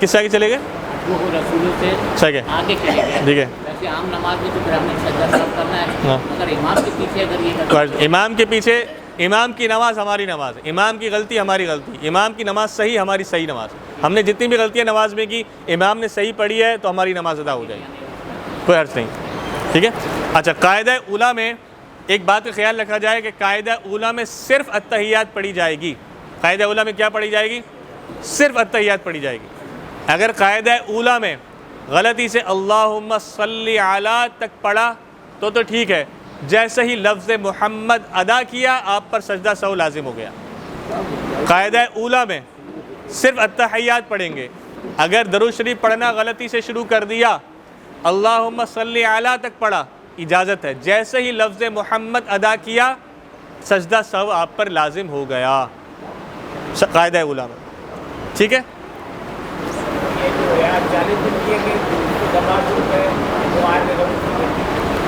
کس سے آگے چلے گئے؟ وہ رسولوں سے ٹھیک ہے، آگے چلے گئے. ٹھیک ہے. ویسے عام نماز میں تو پھر ہم نے سجدہ صرف کرنا ہے، ہاں. مگر امام کے پیچھے اگر یہ کرنا امام کے پیچھے، امام کی نماز ہماری نماز ہے، امام کی غلطی ہماری غلطی، امام کی نماز صحیح ہماری صحیح نماز. ہم نے جتنی بھی غلطیاں نماز میں کی، امام نے صحیح پڑھی ہے تو ہماری نماز ادا ہو جائے گی، کوئی حرج نہیں. ٹھیک ہے. اچھا، قاعدہ اولیٰ میں ایک بات کا خیال رکھا جائے کہ قاعدہ اولیٰ میں صرف التحیات پڑھی جائے گی. قاعدہ اولیٰ میں کیا پڑھی جائے گی؟ صرف التحیات پڑھی جائے گی. اگر قاعدہ اولیٰ میں غلطی سے اللہم صلی علی تک پڑھا تو ٹھیک ہے، جیسے ہی لفظ محمد ادا کیا آپ پر سجدہ سہو لازم ہو گیا. قاعدہ اولیٰ میں صرف التحیات پڑھیں گے. اگر درود شریف پڑھنا غلطی سے شروع کر دیا، اللہم صلی علی تک پڑھا، اجازت ہے، جیسے ہی لفظ محمد ادا کیا سجدہ سہو آپ پر لازم ہو گیا قاعدہ اولیٰ میں. ٹھیک ہے. یہ جو ہے 40 دن کی ہے کہ نماز ہے وہ آنے کا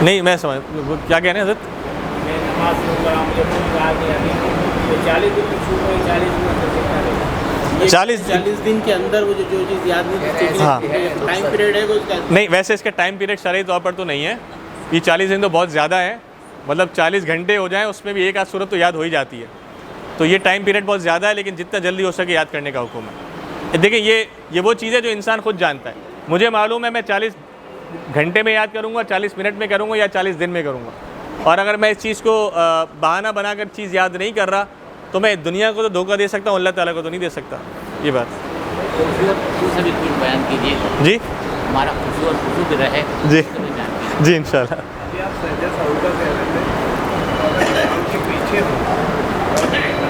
نہیں، میں سمجھ کیا کہہ رہے ہیں حضرت؟ میں نماز پڑھ رہا ہوں، مجھے کوئی یاد نہیں آتی، تو 40 دن کی چھوٹ ہوئی، 40 دن میں دیکھنا رہے گا. 40 دن کے اندر وہ جو چیز یاد نہیں ہاں. ٹائم پیریڈ ہے وہ اس کا. نہیں، ویسے اس کا ٹائم پیریڈ شرعی طور پر تو نہیں ہے. یہ 40 دن تو بہت زیادہ ہے، مطلب 40 گھنٹے ہو جائیں اس میں بھی ایک آدھ صورت تو یاد ہو ہی جاتی ہے. تو یہ ٹائم پیریڈ بہت زیادہ ہے، لیکن جتنا جلدی ہو سکے یاد کرنے کا حکم ہے. دیکھیں یہ وہ چیز ہے جو انسان خود جانتا ہے. مجھے معلوم ہے میں 40 گھنٹے میں یاد کروں گا، 40 منٹ میں کروں گا یا 40 دن میں کروں گا. اور اگر میں اس چیز کو بہانہ بنا کر چیز یاد نہیں کر رہا تو میں دنیا کو تو دھوکہ دے سکتا ہوں، اللہ تعالیٰ کو تو نہیں دے سکتا. یہ بات سے بھی کچھ بیان کیجیے. جی ہمارا خوشی اور خوشی بھی رہے. جی اس کا بھی بیان کیجیے. جی انشاءاللہ. آپ سجدہ سہو کا کہہ رہے تھے، امام کے پیچھے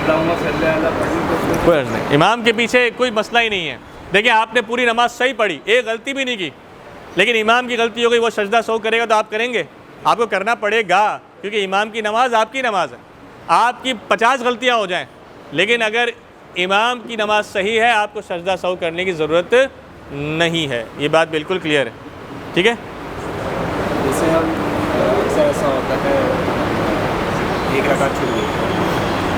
اللہم صلی علی پڑھنے کوئی حرج نہیں، امام کے پیچھے کوئی مسئلہ ہی نہیں ہے. دیکھیں آپ نے پوری نماز صحیح پڑھی، ایک غلطی بھی نہیں کی، لیکن امام کی غلطی ہو گئی، وہ سجدہ سہو کرے گا تو آپ کریں گے؟ آپ کو کرنا پڑے گا، کیونکہ امام کی نماز آپ کی نماز ہے. آپ کی 50 غلطیاں ہو جائیں لیکن اگر امام کی نماز صحیح ہے آپ کو سجدہ سہو کرنے کی ضرورت نہیں ہے. یہ بات بالکل کلیئر ہے. ٹھیک ہے. جیسے ہم ایسا ہوتا ہے ایک رکعت چھوٹ گئی،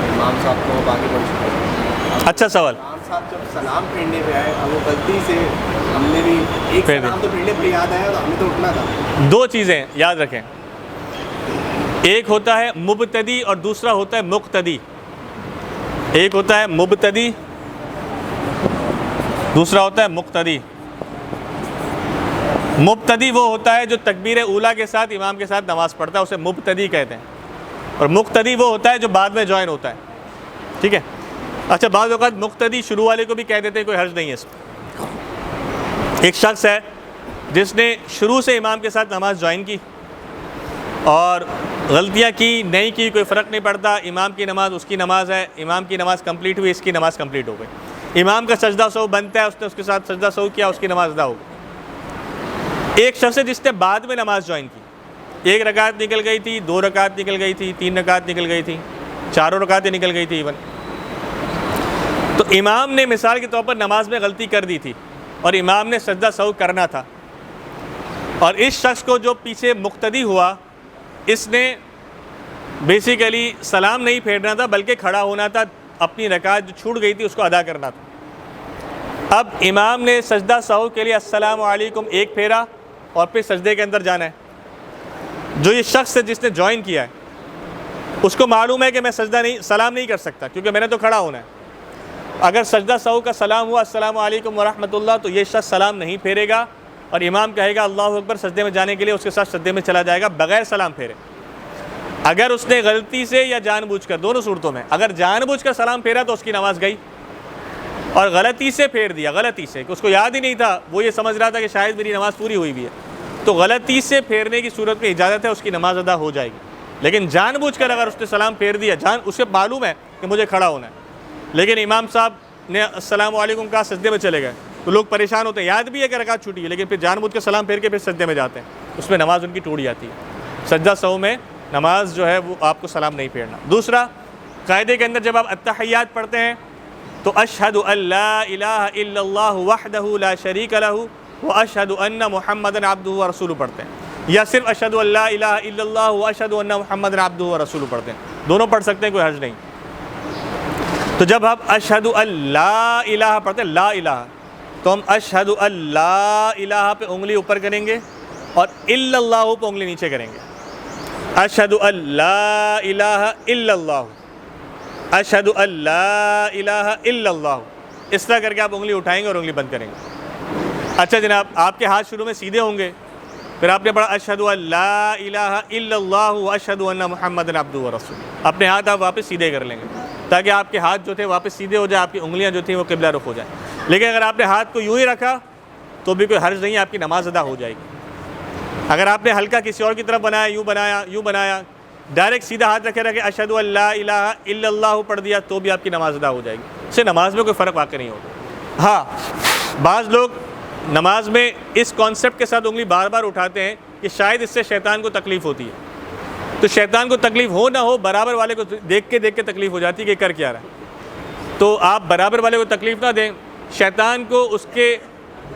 امام صاحب کو باقی پڑھ چکے ہیں. اچھا سوال. امام صاحب جب سلام پھیرنے پہ آئے اور وہ غلطی سے ہم نے بھی ایک پھیر دی. سلام تو پھیرنے پہ یاد آیا تو ہمیں تو اٹھنا تھا. دو چیزیں یاد رکھیں، ایک ہوتا ہے مبتدی اور دوسرا ہوتا ہے مقتدی. ایک ہوتا ہے مبتدی، دوسرا ہوتا ہے مقتدی. مبتدی وہ ہوتا ہے جو تکبیر اولیٰ کے ساتھ امام کے ساتھ نماز پڑھتا ہے، اسے مبتدی کہتے ہیں. اور مقتدی وہ ہوتا ہے جو بعد میں جوائن ہوتا ہے. ٹھیک ہے. اچھا، بعض اوقات مقتدی شروع والے کو بھی کہہ دیتے ہیں، کوئی حرج نہیں ہے اس میں. ایک شخص ہے جس نے شروع سے امام کے ساتھ نماز جوائن کی اور غلطیاں کی نہیں کی، کوئی فرق نہیں پڑتا، امام کی نماز اس کی نماز ہے، امام کی نماز کمپلیٹ ہوئی، اس کی نماز کمپلیٹ ہو گئی. امام کا سجدہ سہو بنتا ہے، اس نے اس کے ساتھ سجدہ سہو کیا، اس کی نماز ادا ہو گئی. ایک شخص ہے جس نے بعد میں نماز جوائن کی، 1 رکعت نکل گئی تھی، 2 رکعت نکل گئی تھی، 3 رکعت نکل گئی تھی، 4 رکعتیں نکل گئی تھی ایون. تو امام نے مثال کے طور پر نماز میں غلطی کر دی تھی اور امام نے سجدہ سہو کرنا تھا، اور اس شخص کو جو پیچھے مقتدی ہوا اس نے بیسیکلی سلام نہیں پھیرنا تھا بلکہ کھڑا ہونا تھا، اپنی رکعت جو چھوٹ گئی تھی اس کو ادا کرنا تھا. اب امام نے سجدہ سہو کے لیے السلام علیکم ایک پھیرا اور پھر سجدے کے اندر جانا ہے. جو یہ شخص ہے جس نے جوائن کیا ہے اس کو معلوم ہے کہ میں سلام نہیں کر سکتا کیونکہ میں نے تو کھڑا ہونا ہے. اگر سجدہ سہو کا سلام ہوا السلام علیکم ورحمۃ اللہ تو یہ شخص سلام نہیں پھیرے گا اور امام کہے گا اللہ اکبر، سجدے میں جانے کے لیے اس کے ساتھ سجدے میں چلا جائے گا بغیر سلام پھیرے. اگر اس نے غلطی سے یا جان بوجھ کر، دونوں صورتوں میں، اگر جان بوجھ کر سلام پھیرا تو اس کی نماز گئی، اور غلطی سے پھیر دیا، غلطی سے کہ اس کو یاد ہی نہیں تھا، وہ یہ سمجھ رہا تھا کہ شاید میری نماز پوری ہوئی بھی ہے، تو غلطی سے پھیرنے کی صورت میں اجازت ہے، اس کی نماز ادا ہو جائے گی. لیکن جان بوجھ کر اگر اس نے سلام پھیر دیا، اسے معلوم ہے کہ مجھے کھڑا ہونا ہے، لیکن امام صاحب نے السلام علیکم کہا، سجدے میں چلے گئے، تو لوگ پریشان ہوتے ہیں، یاد بھی ہے کہ رکعت چھوٹی ہے لیکن پھر جان بوجھ کے سلام پھیر کے پھر سجدے میں جاتے ہیں، اس میں نماز ان کی ٹوٹ جاتی ہے. سجدہ سہو میں نماز جو ہے وہ آپ کو سلام نہیں پھیرنا۔ دوسرا قاعدے کے اندر جب آپ التحیات پڑھتے ہیں تو اشہد ان لا الہ الا اللہ وحدہ لا شریک لہ واشہد ان محمدًا عبدہ ورسولہ پڑھتے ہیں، یا صرف اشہد ان لا الہ الا اللہ واشہد ان محمدًا عبدہ ورسولہ پڑھتے ہیں، دونوں پڑھ سکتے ہیں، کوئی حرج نہیں۔ تو جب ہم اشہد ان لا الہ پڑھتے ہیں، لا الہ، تو ہم اشہد ان لا الہ پہ انگلی اوپر کریں گے اور الا اللہ پہ انگلی نیچے کریں گے۔ اشہد ان لا الہ الا اللہ، اشہد ان لا الہ الا اللہ، اس طرح کر کے آپ انگلی اٹھائیں گے اور انگلی بند کریں گے۔ اچھا جناب، آپ کے ہاتھ شروع میں سیدھے ہوں گے، پھر آپ نے پڑھا اشہد ان لا الہ الا اللہ واشہد ان محمدًا عبدہ ورسولہ، اپنے ہاتھ آپ واپس سیدھے کر لیں گے تاکہ آپ کے ہاتھ جو تھے واپس سیدھے ہو جائے، آپ کی انگلیاں جو تھیں وہ قبلہ رخ ہو جائیں۔ لیکن اگر آپ نے ہاتھ کو یوں ہی رکھا تو بھی کوئی حرج نہیں، آپ کی نماز ادا ہو جائے گی۔ اگر آپ نے ہلکا کسی اور کی طرف بنایا، یوں بنایا، ڈائریکٹ سیدھا ہاتھ رکھے اشہد ان لا الہ الا اللہ پڑھ دیا تو بھی آپ کی نماز ادا ہو جائے گی، اس سے نماز میں کوئی فرق واقع نہیں ہوگا۔ ہاں، بعض لوگ نماز میں اس کانسیپٹ کے ساتھ انگلی بار بار اٹھاتے ہیں کہ شاید اس سے شیطان کو تکلیف ہوتی ہے، تو شیطان کو تکلیف ہو نہ ہو برابر والے کو دیکھ کے تکلیف ہو جاتی ہے کہ کر کیا رہا ہے، تو آپ برابر والے کو تکلیف نہ دیں، شیطان کو اس کے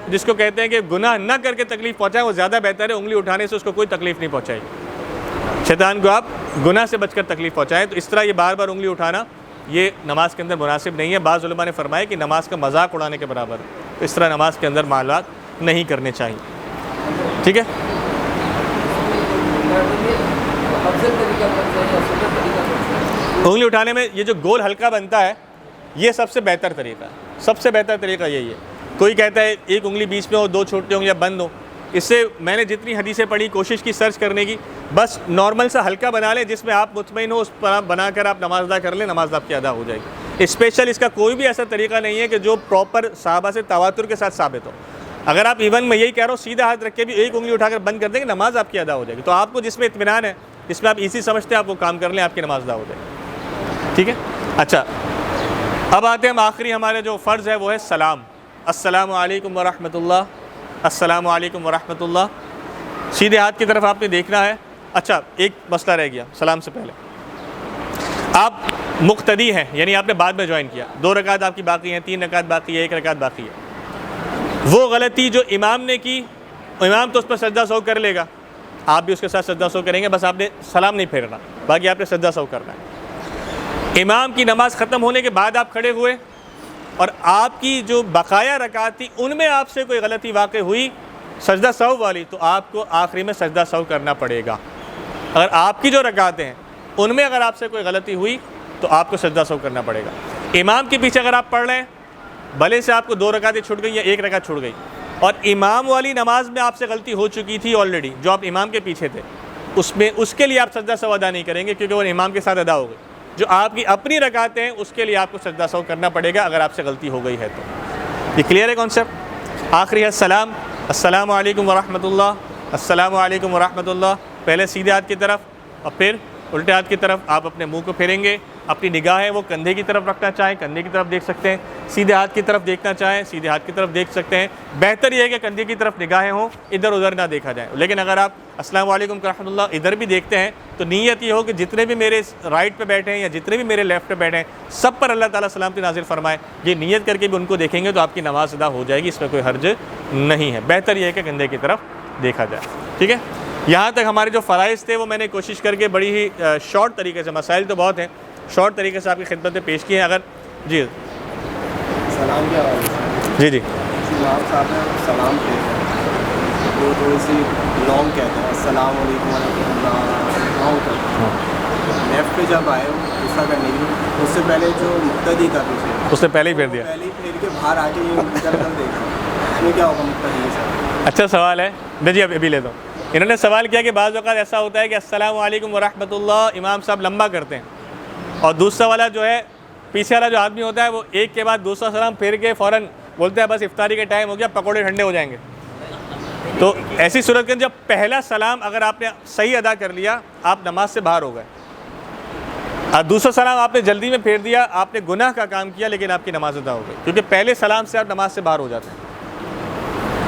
جس کو کہتے ہیں کہ گناہ نہ کر کے تکلیف پہنچائیں وہ زیادہ بہتر ہے، انگلی اٹھانے سے اس کو کوئی تکلیف نہیں پہنچائے گی، شیطان کو آپ گناہ سے بچ کر تکلیف پہنچائیں۔ تو اس طرح یہ بار بار انگلی اٹھانا یہ نماز کے اندر مناسب نہیں ہے، بعض علماء نے فرمایا کہ نماز کا مذاق اڑانے کے برابر ہے، تو اس طرح نماز کے اندر معاملات نہیں کرنے چاہیے، ٹھیک ہے۔ انگلی اٹھانے میں یہ جو گول ہلکا بنتا ہے یہ سب سے بہتر طریقہ ہے، سب سے بہتر طریقہ یہی ہے۔ کوئی کہتا ہے ایک انگلی بیچ میں ہو، دو چھوٹی انگلیاں بند ہو، اس سے میں نے جتنی حدیثیں پڑھی کوشش کی سرچ کرنے کی، بس نارمل سا ہلکا بنا لیں جس میں آپ مطمئن ہو، اس پر بنا کر آپ نماز ادا کر لیں، نماز آپ کی ادا ہو جائے گی۔ اسپیشل اس کا کوئی بھی ایسا طریقہ نہیں ہے کہ جو پراپر صحابہ سے تواتر کے ساتھ ثابت ہو۔ اگر آپ ایون میں یہی کہہ رہا ہوں سیدھا ہاتھ رکھ کے بھی ایک انگلی اٹھا کر بند کر دیں گے نماز آپ کی ادا ہو جائے گی، تو آپ کو جس میں اطمینان ہے، جس میں آپ ایزی سمجھتے ہیں، آپ وہ کام کر لیں، آپ کی نماز ادا ہو جائے گی، ٹھیک ہے۔ اچھا، اب آتے ہیں ہم آخری ہمارے جو فرض ہے وہ ہے سلام۔ السلام علیکم ورحمۃ اللہ، السلام علیکم ورحمۃ اللہ، سیدھے ہاتھ کی طرف آپ نے دیکھنا ہے۔ اچھا، ایک مسئلہ رہ گیا سلام سے پہلے، آپ مقتدی ہیں، یعنی آپ نے بعد میں جوائن کیا، 2 رکعت آپ کی باقی ہیں، 3 رکعت باقی ہے، 1 رکعت باقی ہے، وہ غلطی جو امام نے کی، امام تو اس پر سجدہ سہو کر لے گا، آپ بھی اس کے ساتھ سجدہ سہو کریں گے، بس آپ نے سلام نہیں پھیرنا، باقی آپ نے سجدہ سہو کرنا ہے۔ امام کی نماز ختم ہونے کے بعد آپ کھڑے ہوئے اور آپ کی جو بقایا رکعت تھی ان میں آپ سے کوئی غلطی واقع ہوئی سجدہ سہو والی، تو آپ کو آخری میں سجدہ سہو کرنا پڑے گا۔ اگر آپ کی جو رکعتیں ہیں ان میں اگر آپ سے کوئی غلطی ہوئی تو آپ کو سجدہ سہو کرنا پڑے گا۔ امام کے پیچھے اگر آپ پڑھ رہے ہیں، بھلے سے آپ کو 2 رکعتیں چھوٹ گئی یا 1 رکعت چھوٹ گئی، اور امام والی نماز میں آپ سے غلطی ہو چکی تھی آلریڈی، جو آپ امام کے پیچھے تھے، اس کے لیے آپ سجدہ سہو ادا نہیں کریں گے کیونکہ وہ امام کے ساتھ ادا ہو گئی۔ جو آپ کی اپنی رکعتیں ہیں اس کے لیے آپ کو سجدہ سہو کرنا پڑے گا اگر آپ سے غلطی ہو گئی ہے تو۔ یہ کلیئر ہے کانسیپٹ؟ آخری ہے سلام، السلام علیکم ورحمۃ اللہ، السلام علیکم ورحمۃ اللہ، پہلے سیدھے ہاتھ کی طرف اور پھر الٹے ہاتھ کی طرف آپ اپنے منہ کو پھیریں گے، اپنی نگاہیں وہ کندھے کی طرف رکھنا چاہیں کندھے کی طرف دیکھ سکتے ہیں، سیدھے ہاتھ کی طرف دیکھنا چاہیں سیدھے ہاتھ کی طرف دیکھ سکتے ہیں۔ بہتر یہ ہے کہ کندھے کی طرف نگاہیں ہوں، ادھر ادھر نہ دیکھا جائے، لیکن اگر آپ السلام علیکم ورحمۃ اللہ ادھر بھی دیکھتے ہیں تو نیت یہ ہو کہ جتنے بھی میرے رائٹ پہ بیٹھے ہیں یا جتنے بھی میرے لیفٹ پہ بیٹھے ہیں سب پر اللہ تعالیٰ سلامتی نازل فرمائے، یہ نیت کر کے بھی ان کو دیکھیں گے تو آپ کی نماز ادا ہو جائے گی، اس میں کوئی حرج نہیں ہے۔ بہتر یہ ہے کہ کندھے کی طرف دیکھا جائے، ٹھیک ہے۔ یہاں تک ہمارے جو فرائض تھے وہ میں نے کوشش کر کے بڑی ہی شارٹ طریقے سے، مسائل تو بہت ہیں، شارٹ طریقے سے آپ کی خدمت میں پیش کیے ہیں۔ اگر جی سلام کے حوالے سے جی جی امام صاحب نے سلام کیا وہ تھوڑی سی لانگ کہتے ہیں، السلام علیکم ورحمۃ اللہ، لیفٹ پہ جب آئے دوسرا کرنے کی، اس سے پہلے جو مقتدی تھا پیچھے اس سے پہلے ہی پھیر دیا، پہلے ہی پھیر کے باہر آ کے یہ ادھر ادھر دیکھا، اس میں کیا ہوگا مقتدی سے؟ اچھا سوال ہے، میں جی ابھی لیتا ہوں۔ انہوں نے سوال کیا کہ بعض اوقات ایسا ہوتا ہے کہ السلام علیکم ورحمۃ اللہ امام صاحب لمبا کرتے ہیں اور دوسرا والا جو ہے پیچھے والا جو آدمی ہوتا ہے وہ ایک کے بعد دوسرا سلام پھیر کے فوراً بولتے ہیں بس افطاری کا ٹائم ہو گیا، پکوڑے ٹھنڈے ہو جائیں گے۔ تو ایسی صورت کے جب پہلا سلام اگر آپ نے صحیح ادا کر لیا آپ نماز سے باہر ہو گئے، اور دوسرا سلام آپ نے جلدی میں پھیر دیا، آپ نے گناہ کا کام کیا لیکن آپ کی نماز ادا ہو گئی، کیونکہ پہلے سلام سے آپ نماز سے باہر ہو جاتے ہیں،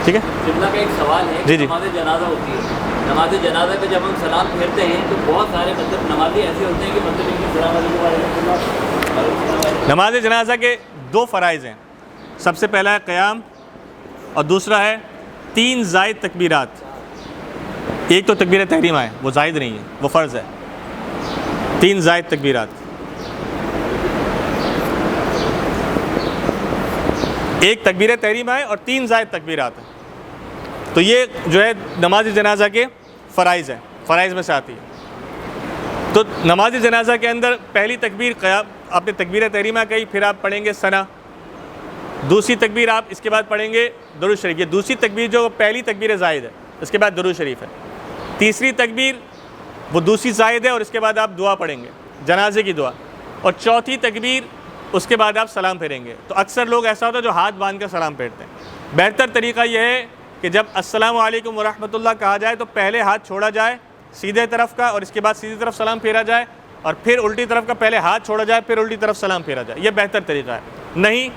ٹھیک ہے۔ قبلہ کا ایک سوال ہے جی کہ جی نماز جنازہ ہوتی ہے نماز جنازہ پہ جب ہم سلام پھیرتے ہیں تو بہت سارے مطلب نمازی ایسے ہوتے ہیں کہ مطلب ان کی السلام علیکم ورحمۃ اللہ. نماز جنازہ کے 2 فرائض ہیں. سب سے پہلا ہے قیام اور دوسرا ہے 3 زائد تکبیرات. ایک تو تکبیر تحریمہ ہے، وہ زائد نہیں ہے، وہ فرض ہے. 3 زائد تکبیرات. ایک تکبیر تحریمہ ہے اور 3 زائد تکبیرات ہیں. تو یہ جو ہے نماز جنازہ کے فرائض ہیں، فرائض میں سے آتی ہے. تو نماز جنازہ کے اندر پہلی تکبیر قیام، آپ نے تکبیر تحریمہ کہی، پھر آپ پڑھیں گے ثنا. دوسری تکبیر آپ اس کے بعد پڑھیں گے درود شریف. یہ دوسری تکبیر جو پہلی تکبیر زائد ہے، اس کے بعد درود شریف ہے. تیسری تکبیر وہ دوسری زائد ہے اور اس کے بعد آپ دعا پڑھیں گے، جنازے کی دعا. اور چوتھی تکبیر اس کے بعد آپ سلام پھیریں گے. تو اکثر لوگ ایسا ہوتا ہے جو ہاتھ باندھ کر سلام پھیرتے ہیں. بہتر طریقہ یہ ہے کہ جب السلام علیکم ورحمۃ اللہ کہا جائے تو پہلے ہاتھ چھوڑا جائے سیدھے طرف کا اور اس کے بعد سیدھی طرف سلام پھیرا جائے، اور پھر الٹی طرف کا پہلے ہاتھ چھوڑا جائے پھر الٹی طرف سلام پھیرا جائے. یہ بہتر طریقہ ہے. نہیں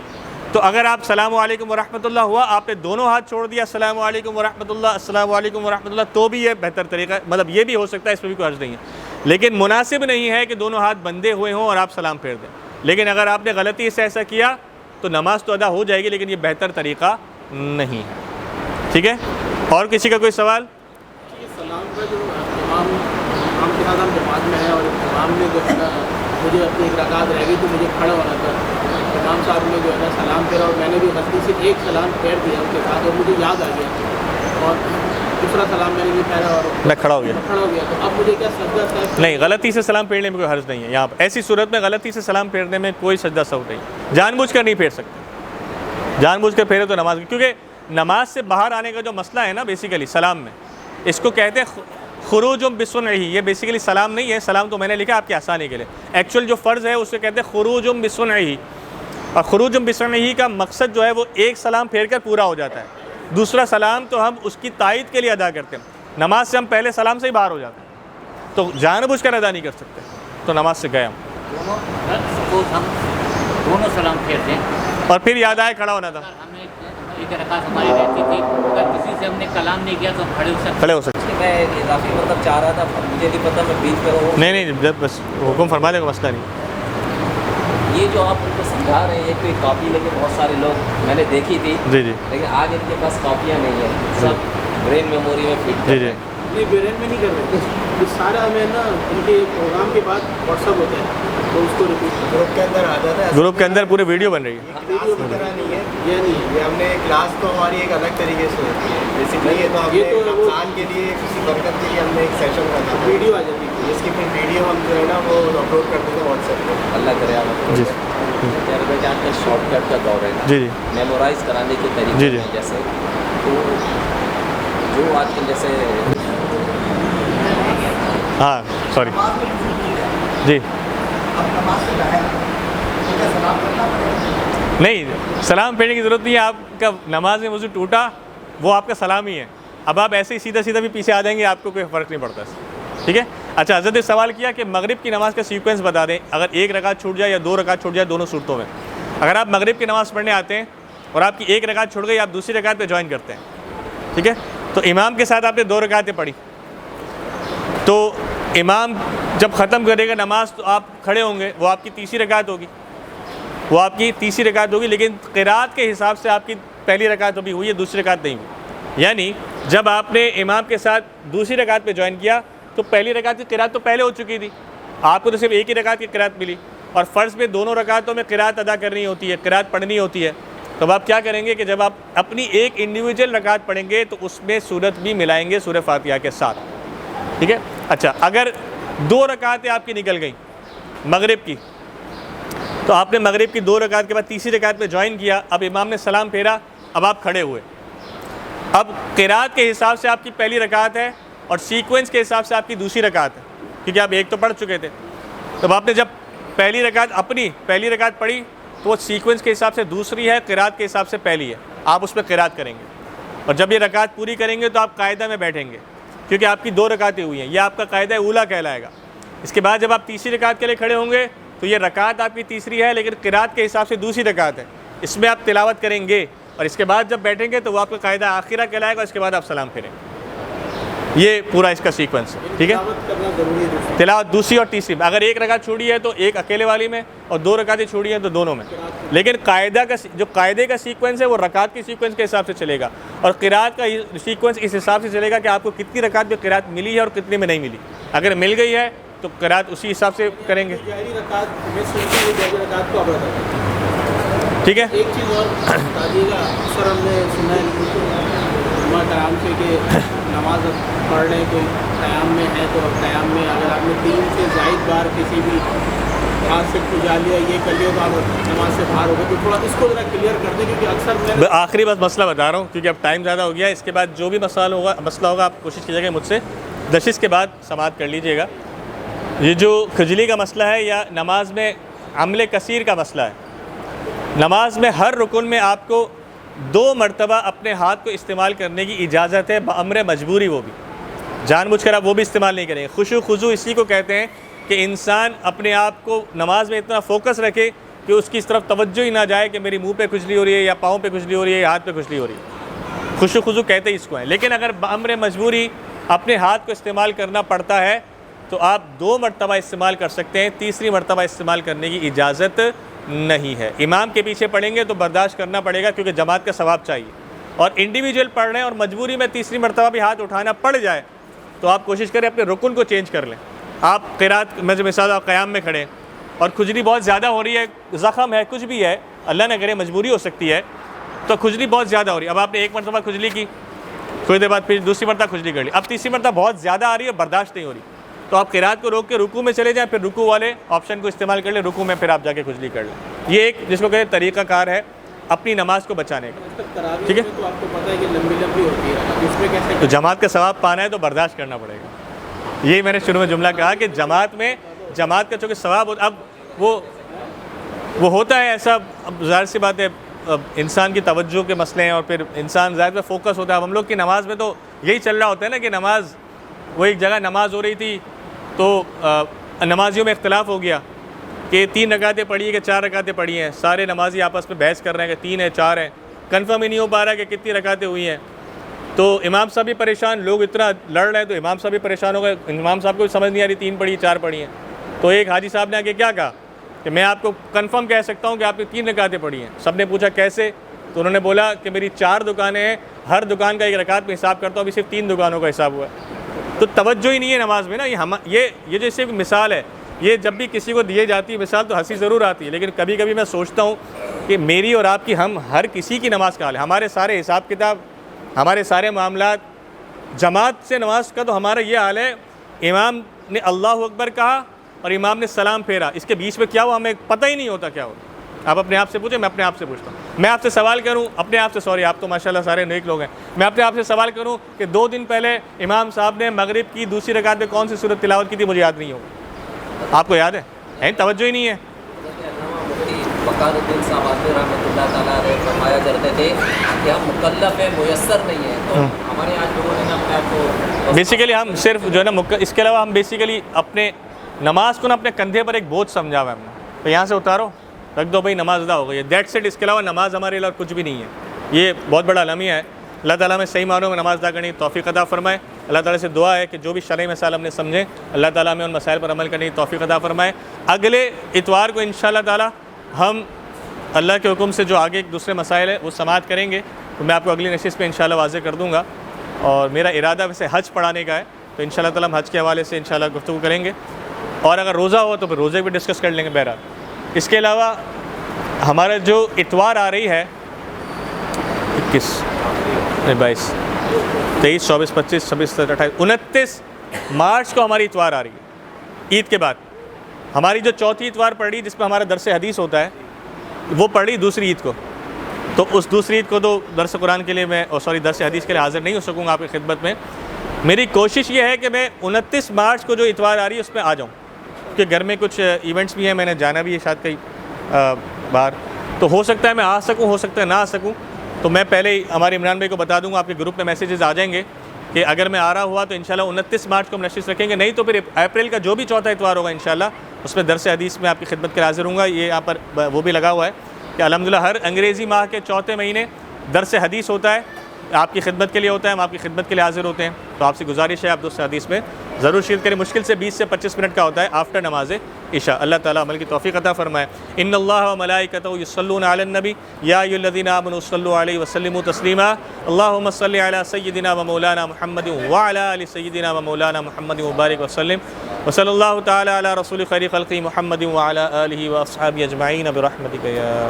تو اگر آپ السلام علیکم ورحمۃ اللہ ہوا، آپ نے دونوں ہاتھ چھوڑ دیا السلام علیکم ورحمۃ اللہ السلام علیکم ورحمۃ اللہ، تو بھی یہ بہتر طریقہ ہے. مطلب یہ بھی ہو سکتا ہے، اس پہ بھی کوئی حرج نہیں ہے. لیکن مناسب نہیں ہے کہ دونوں ہاتھ بندھے ہوئے ہوں اور آپ سلام پھیر دیں. لیکن اگر آپ نے غلطی سے ایسا کیا تو نماز تو ادا ہو جائے گی، لیکن یہ بہتر طریقہ نہیں ہے. ٹھیک ہے؟ اور کسی کا کوئی سوال؟ سلام کا جو امام کے ساتھ ہم جماعت میں ہیں اور امام نے جو ہے نا مجھے اپنی ایک رکعت رہ گئی تو مجھے کھڑا ہونا تھا. امام صاحب نے جو ہے نا سلام پھیرا اور میں نے بھی غلطی سے ایک سلام پھیر دیا ان کے ساتھ اور مجھے یاد آ گیا اور دوسرا سلام میں نے نہیں پھیرا اور میں کھڑا ہو گیا. تو اب مجھے کیا سجدہ صاحب؟ نہیں، غلطی سے سلام پھیرنے میں کوئی حرج نہیں ہے. یہاں ایسی صورت میں غلطی سے سلام پھیرنے میں کوئی سجدہ سہو نہیں. جان بوجھ کر نہیں پھیر سکتے. جان بوجھ کر پھیرے تو نماز، کیونکہ نماز سے باہر آنے کا جو مسئلہ ہے نا بیسیکلی سلام میں، اس کو کہتے ہیں خروج بسنعہ. یہ بیسیکلی سلام نہیں ہے. سلام تو میں نے لکھا آپ کی آسانی کے لیے. ایکچوئل جو فرض ہے اسے کہتے ہیں خروج بسنعہ. اور خروج بسنعہ کا مقصد جو ہے وہ ایک سلام پھیر کر پورا ہو جاتا ہے. دوسرا سلام تو ہم اس کی تائید کے لیے ادا کرتے ہیں. نماز سے ہم پہلے سلام سے ہی باہر ہو جاتے ہیں تو جان بوجھ کر ادا نہیں کر سکتے، تو نماز سے گئے ہم. سپوز ہم دونوں سلام پھیرتے ہیں اور پھر یاد آئے کھڑا ہونا تھا. ہمیں ایک رکعت ہماری رہتی تھی، اگر کسی سے ہم نے کلام نہیں کیا تو ہم کھڑے ہو سکتے. میں اضافی مطلب چاہ رہا تھا، مجھے نہیں پتہ میں بیچ میں رہوں. نہیں بس حکم فرما دے گا، مسئلہ نہیں. یہ جو آپ ان کو سمجھا رہے ہیں کوئی کاپی لے کے بہت سارے لوگ میں نے دیکھی تھی، جی لیکن آج ان کے پاس کاپیاں نہیں ہیں، سب برین میموری میں فٹ کر رہے ہیں. نہیں برین میں نہیں کر رہے. یہ سارا ہمیں نا ان کے پروگرام کے بعد واٹس ایپ ہوتا ہے تو اس کو ریپیٹ گروپ کے اندر آ جاتا ہے. گروپ کے اندر پورے ویڈیو بن رہی ہے. ویڈیو کی طرح نہیں ہے یہ، نہیں یہ ہم نے کلاس تو ہماری ایک الگ طریقے سے ہوتی ہے. بیسیکلی یہ تو ہم نے رمضان کے لیے کسی برکت کے لیے ہم نے ایک سیشن رکھا تھا، ویڈیو آ جاتی ہے. اس کی پھر ویڈیو ہم جو ہے نا وہ اپلوڈ کرتے تھے واٹس ایپ پہ. اللہ کرے آپ جی جان کا شارٹ کٹ کا دور ہے نا، جی جی میمورائز کرانے کے طریقے ہیں. جیسے تو جو آج کل جیسے ہاں سوری جی نہیں، سلام پھیرنے کی ضرورت نہیں ہے. آپ کا نماز میں وضو ٹوٹا وہ آپ کا سلام ہی ہے. اب آپ ایسے ہی سیدھا بھی پیچھے آ جائیں گے، آپ کو کوئی فرق نہیں پڑتا. ٹھیک ہے؟ اچھا، حضرت نے سوال کیا کہ مغرب کی نماز کا سیکوینس بتا دیں، اگر ایک رکعت چھوٹ جائے یا 2 رکعت چھوٹ جائے دونوں صورتوں میں. اگر آپ مغرب کی نماز پڑھنے آتے ہیں اور آپ کی ایک رکعت چھوٹ گئی، آپ دوسری رکعت پہ جوائن کرتے ہیں. ٹھیک ہے؟ تو امام کے ساتھ آپ نے 2 رکعتیں پڑھی، تو امام جب ختم کرے گا نماز تو آپ کھڑے ہوں گے، وہ آپ کی تیسری رکعت ہوگی. لیکن قرات کے حساب سے آپ کی پہلی رکعت ابھی ہوئی ہے، دوسری رکعت نہیں ہوئی. یعنی جب آپ نے امام کے ساتھ دوسری رکعت پہ جوائن کیا تو پہلی رکعت کی قرات تو پہلے ہو چکی تھی، آپ کو تو صرف ایک ہی رکعت کی قرات ملی. اور فرض میں دونوں رکعتوں میں قرات ادا کرنی ہوتی ہے، قرات پڑھنی ہوتی ہے. تو آپ کیا کریں گے کہ جب آپ اپنی ایک انڈیویجول رکعت پڑھیں گے تو اس میں سورت بھی ملائیں گے سورہ فاتحہ کے ساتھ. ٹھیک ہے؟ اچھا، اگر 2 رکعتیں آپ کی نکل گئیں مغرب کی، تو آپ نے مغرب کی 2 رکعت کے بعد تیسری رکعت میں جوائن کیا. اب امام نے سلام پھیرا، اب آپ کھڑے ہوئے. اب قرات کے حساب سے آپ کی پہلی رکعت ہے اور سیکوینس کے حساب سے آپ کی دوسری رکعت ہے، کیونکہ آپ ایک تو پڑھ چکے تھے. تب آپ نے جب پہلی رکعت پڑھی تو وہ سیکوینس کے حساب سے دوسری ہے، قرات کے حساب سے پہلی ہے. آپ اس پہ قرات کریں گے اور جب یہ رکعت پوری کریں گے تو آپ قاعدہ میں بیٹھیں گے، کیونکہ آپ کی 2 رکعتیں ہوئی ہیں. یہ آپ کا قاعدہ اولا کہلائے گا. اس کے بعد جب آپ تیسری رکعت کے لیے کھڑے ہوں گے تو یہ رکعت آپ کی تیسری ہے، لیکن قرات کے حساب سے دوسری رکعت ہے. اس میں آپ تلاوت کریں گے اور اس کے بعد جب بیٹھیں گے تو وہ آپ کا قاعدہ آخرہ کہلائے گا. اس کے بعد آپ سلام پھیریں گے. یہ پورا اس کا سیکوینس ہے. ٹھیک ہے, کرنا ضروری ہے. تلاوت دوسری اور تیسری میں. اگر ایک رکعت چھوڑی ہے تو ایک اکیلے والی میں, اور 2 رکعتیں چھوڑی ہیں تو دونوں میں. لیکن قاعدے کا سیکوینس ہے وہ رکعت کے سیکوینس کے حساب سے چلے گا, اور قرات کا سیکوینس اس حساب سے چلے گا کہ آپ کو کتنی رکعت میں قرات ملی ہے اور کتنے میں نہیں ملی. اگر مل گئی ہے تو قرات اسی حساب سے کریں گے. جہری رکعت میں سنتے ہیں, جہری رکعت کو اب ادا کریں. ٹھیک ہے. ایک چیز اور بتا دیجیے گا, اکثر ہم نے سنا ہے علماء کرام سے کہ نماز پڑھ رہے کوئی قیام میں ہے تو قیام میں اگر آپ نے 3 سے زائد بار کسی بھی ہاتھ سے پجا لیا, یہ کر لیا, تو آپ نماز سے باہر ہو گئے. تو تھوڑا اس کو ذرا کلیئر کر دیں, کیونکہ اکثر میں آخری بس مسئلہ بتا رہا ہوں کیونکہ اب ٹائم زیادہ ہو گیا. اس کے بعد جو بھی مسئلہ ہوگا آپ کوشش کیجیے گا مجھ سے دشش کے بعد سماعت کر لیجیے گا. یہ جو کھجلی کا مسئلہ ہے یا نماز میں عمل کثیر کا مسئلہ ہے, نماز میں ہر رکن میں آپ کو 2 مرتبہ اپنے ہاتھ کو استعمال کرنے کی اجازت ہے بامر مجبوری. وہ بھی جان بوجھ کر آپ وہ بھی استعمال نہیں کریں گے. خشوع خضوع اسی کو کہتے ہیں کہ انسان اپنے آپ کو نماز میں اتنا فوکس رکھے کہ اس کی اس طرف توجہ ہی نہ جائے کہ میری منہ پہ کھجلی ہو رہی ہے یا پاؤں پہ کھجلی ہو رہی ہے یا ہاتھ پہ کھجلی ہو رہی ہے. خشوع خضوع کہتے ہی اس کو ہیں. لیکن اگر بامر مجبوری اپنے ہاتھ کو استعمال کرنا پڑتا ہے تو آپ 2 مرتبہ استعمال کر سکتے ہیں, تیسری مرتبہ استعمال کرنے کی اجازت نہیں ہے. امام کے پیچھے پڑھیں گے تو برداشت کرنا پڑے گا کیونکہ جماعت کا ثواب چاہیے, اور انڈیویجول پڑھ رہے ہیں اور مجبوری میں تیسری مرتبہ بھی ہاتھ اٹھانا پڑ جائے تو آپ کوشش کریں اپنے رکن کو چینج کر لیں. آپ قرات میں مثال آپ قیام میں کھڑے اور کھجلی بہت زیادہ ہو رہی ہے, زخم ہے, کچھ بھی ہے, اللہ نہ کرے مجبوری ہو سکتی ہے, تو کھجلی بہت زیادہ ہو رہی ہے. اب آپ نے 1 مرتبہ کھجلی کی, تھوڑی دیر بعد پھر دوسری مرتبہ کھجلی کر لی, اب تیسری مرتبہ بہت زیادہ آ رہی ہے, برداشت نہیں ہو رہی, تو آپ قرات کو روک کے رکوع میں چلے جائیں, پھر رکوع والے آپشن کو استعمال کر لیں, رکوع میں پھر آپ جا کے کھجلی کر لیں. یہ ایک جس کو کہتے ہیں طریقہ کار ہے اپنی نماز کو بچانے کا. ٹھیک ہے, تو آپ کو پتہ ہے کہ لمبی لمبی ہوتی ہے, اب اس میں کیسے تو جماعت کا ثواب پانا ہے تو برداشت کرنا پڑے گا. یہی میں نے شروع میں جملہ کہا کہ جماعت کا چونکہ ثواب اب وہ ہوتا ہے ایسا. اب ظاہر سی بات ہے انسان کی توجہ کے مسئلے ہیں اور پھر انسان ظاہر میں فوکس ہوتا ہے. اب ہم لوگ کی نماز میں تو یہی چل رہا ہوتا ہے نا کہ نماز, وہ ایک جگہ نماز ہو رہی تھی تو نمازیوں میں اختلاف ہو گیا کہ 3 رکعتیں پڑھی ہیں کہ 4 رکعتیں پڑھی ہیں. سارے نمازی آپس میں بحث کر رہے ہیں کہ 3 ہے 4 ہیں, کنفرم ہی نہیں ہو پا رہا کہ کتنی رکعتیں ہوئی ہیں. تو امام صاحب بھی پریشان, لوگ اتنا لڑ رہے ہیں تو امام صاحب بھی پریشان ہو گئے. امام صاحب کو بھی سمجھ نہیں آ رہی 3 پڑھی 4 پڑھی ہیں. تو ایک حاجی صاحب نے آ کے کیا کہا کہ میں آپ کو کنفرم کہہ سکتا ہوں کہ آپ نے 3 رکعتیں پڑھی ہیں. سب نے پوچھا کیسے, تو انہوں نے بولا کہ میری 4 دکانیں ہیں, ہر دکان کا 1 رکعت میں حساب کرتا ہوں, ابھی صرف 3 دکانوں کا حساب ہوا ہے. تو توجہ ہی نہیں ہے نماز میں نا. یہ جو صرف مثال ہے, یہ جب بھی کسی کو دیے جاتی ہے مثال تو ہنسی ضرور آتی ہے, لیکن کبھی کبھی میں سوچتا ہوں کہ میری اور آپ کی, ہم ہر کسی کی نماز کا حال ہے. ہمارے سارے حساب کتاب, ہمارے سارے معاملات, جماعت سے نماز کا تو ہمارا یہ حال ہے, امام نے اللہ اکبر کہا اور امام نے سلام پھیرا, اس کے بیچ میں کیا ہوا ہمیں پتہ ہی نہیں ہوتا کیا ہوا. آپ اپنے آپ سے پوچھیں, میں اپنے آپ سے پوچھتا ہوں. میں آپ سے سوال کروں اپنے آپ سے, سوری آپ تو ماشاءاللہ سارے نیک لوگ ہیں, میں اپنے آپ سے سوال کروں کہ 2 دن پہلے امام صاحب نے مغرب کی دوسری رکعت میں کون سی سورت تلاوت کی تھی, مجھے یاد نہیں ہوگا. آپ کو یاد ہے؟ توجہ ہی نہیں ہے. وقار الدین صاحب رحمۃ اللہ تعالیٰ علیہ فرمایا کرتے تھے کہ ہم مکلف ہیں, میسر نہیں ہیں. تو ہمارے آج لوگوں نے اپنے آپ کو بیسیکلی ہم صرف جو ہے نا اس کے علاوہ ہم بیسیکلی اپنے نماز کو نا اپنے کندھے پر ایک بوجھ سمجھا ہوا ہے ہم نے, تو یہاں سے اتارو رکھ دو بھائی نماز ادا ہو گئی ہے, دیٹس اٹ. اس کے علاوہ نماز ہمارے لیے کچھ بھی نہیں ہے. یہ بہت بڑا المیہ ہے. اللہ تعالیٰ میں صحیح معنوں میں نماز ادا کرنے کی توفیق عطا فرمائے. اللہ تعالیٰ سے دعا ہے کہ جو بھی شرعی مسائل ہم نے سمجھے, اللہ تعالیٰ میں ان مسائل پر عمل کرنے کی توفیق عطا فرمائے. اگلے اتوار کو انشاءاللہ تعالیٰ ہم اللہ کے حکم سے جو آگے ایک دوسرے مسائل ہیں وہ سماعت کریں گے, تو میں آپ کو اگلی نشست پہ انشاءاللہ واضح کر دوں گا. اور میرا ارادہ ویسے حج پڑھانے کا ہے, تو انشاءاللہ تعالیٰ ہم حج کے حوالے سے انشاءاللہ گفتگو کریں گے, اور اگر روزہ ہو تو پھر روزے بھی ڈسکس کر لیں گے. بہرحال اس کے علاوہ ہمارا جو اتوار آ رہی ہے 21 22 23 24 25 26 27 28 29 مارچ کو ہماری اتوار آ رہی ہے, عید کے بعد. ہماری جو چوتھی اتوار پڑ رہی جس پہ ہمارا درس حدیث ہوتا ہے, وہ پڑھ رہی دوسری عید کو. تو اس دوسری عید کو تو درس قرآن کے لیے میں درس حدیث کے لیے حاضر نہیں ہو سکوں گا آپ کی خدمت میں. میری کوشش یہ ہے کہ میں 29 مارچ کو جو اتوار آ رہی ہے اس میں آ جاؤں, کیونکہ گھر میں کچھ ایونٹس بھی ہیں, میں نے جانا بھی ہے شاید کئی بار, تو ہو سکتا ہے میں آ سکوں, ہو سکتا ہے نہ آ سکوں. تو میں پہلے ہی ہمارے عمران بھائی کو بتا دوں گا, آپ کے گروپ میں میسیجز آ جائیں گے کہ اگر میں آ رہا ہوا تو انشاءاللہ 29 مارچ کو ہم نشست رکھیں گے, نہیں تو پھر اپریل کا جو بھی چوتھا اتوار ہوگا انشاءاللہ اس میں درس حدیث میں آپ کی خدمت کے حاضر ہوں گا. یہ یہاں پر وہ بھی لگا ہوا ہے کہ الحمدللہ ہر انگریزی ماہ کے چوتھے مہینے درس حدیث ہوتا ہے, آپ کی خدمت کے لیے ہوتا ہے, ہم آپ کی خدمت کے لیے حاضر ہوتے ہیں. تو آپ سے گزارش ہے آپ دوست حدیث میں ضرور شرکت کریں. مشکل سے 20 سے 25 منٹ کا ہوتا ہے آفٹر نماز عشاء. اللہ تعالیٰ عمل کی توفیق عطا فرمائے. ان اللہ و ملائکتہ یصلون علی النبی یا ایھا الذین آمنوا صلوا علیہ وسلموا تسلیما. اللہم صل علی سیدنا و مولانا محمد وعلی آل سیدنا و مولانا محمد وبارک وسلم. وصلی اللہ تعالی علی رسول خیر خلقہ محمد وعلی آلہ واصحابہ اجمعین برحمتک یا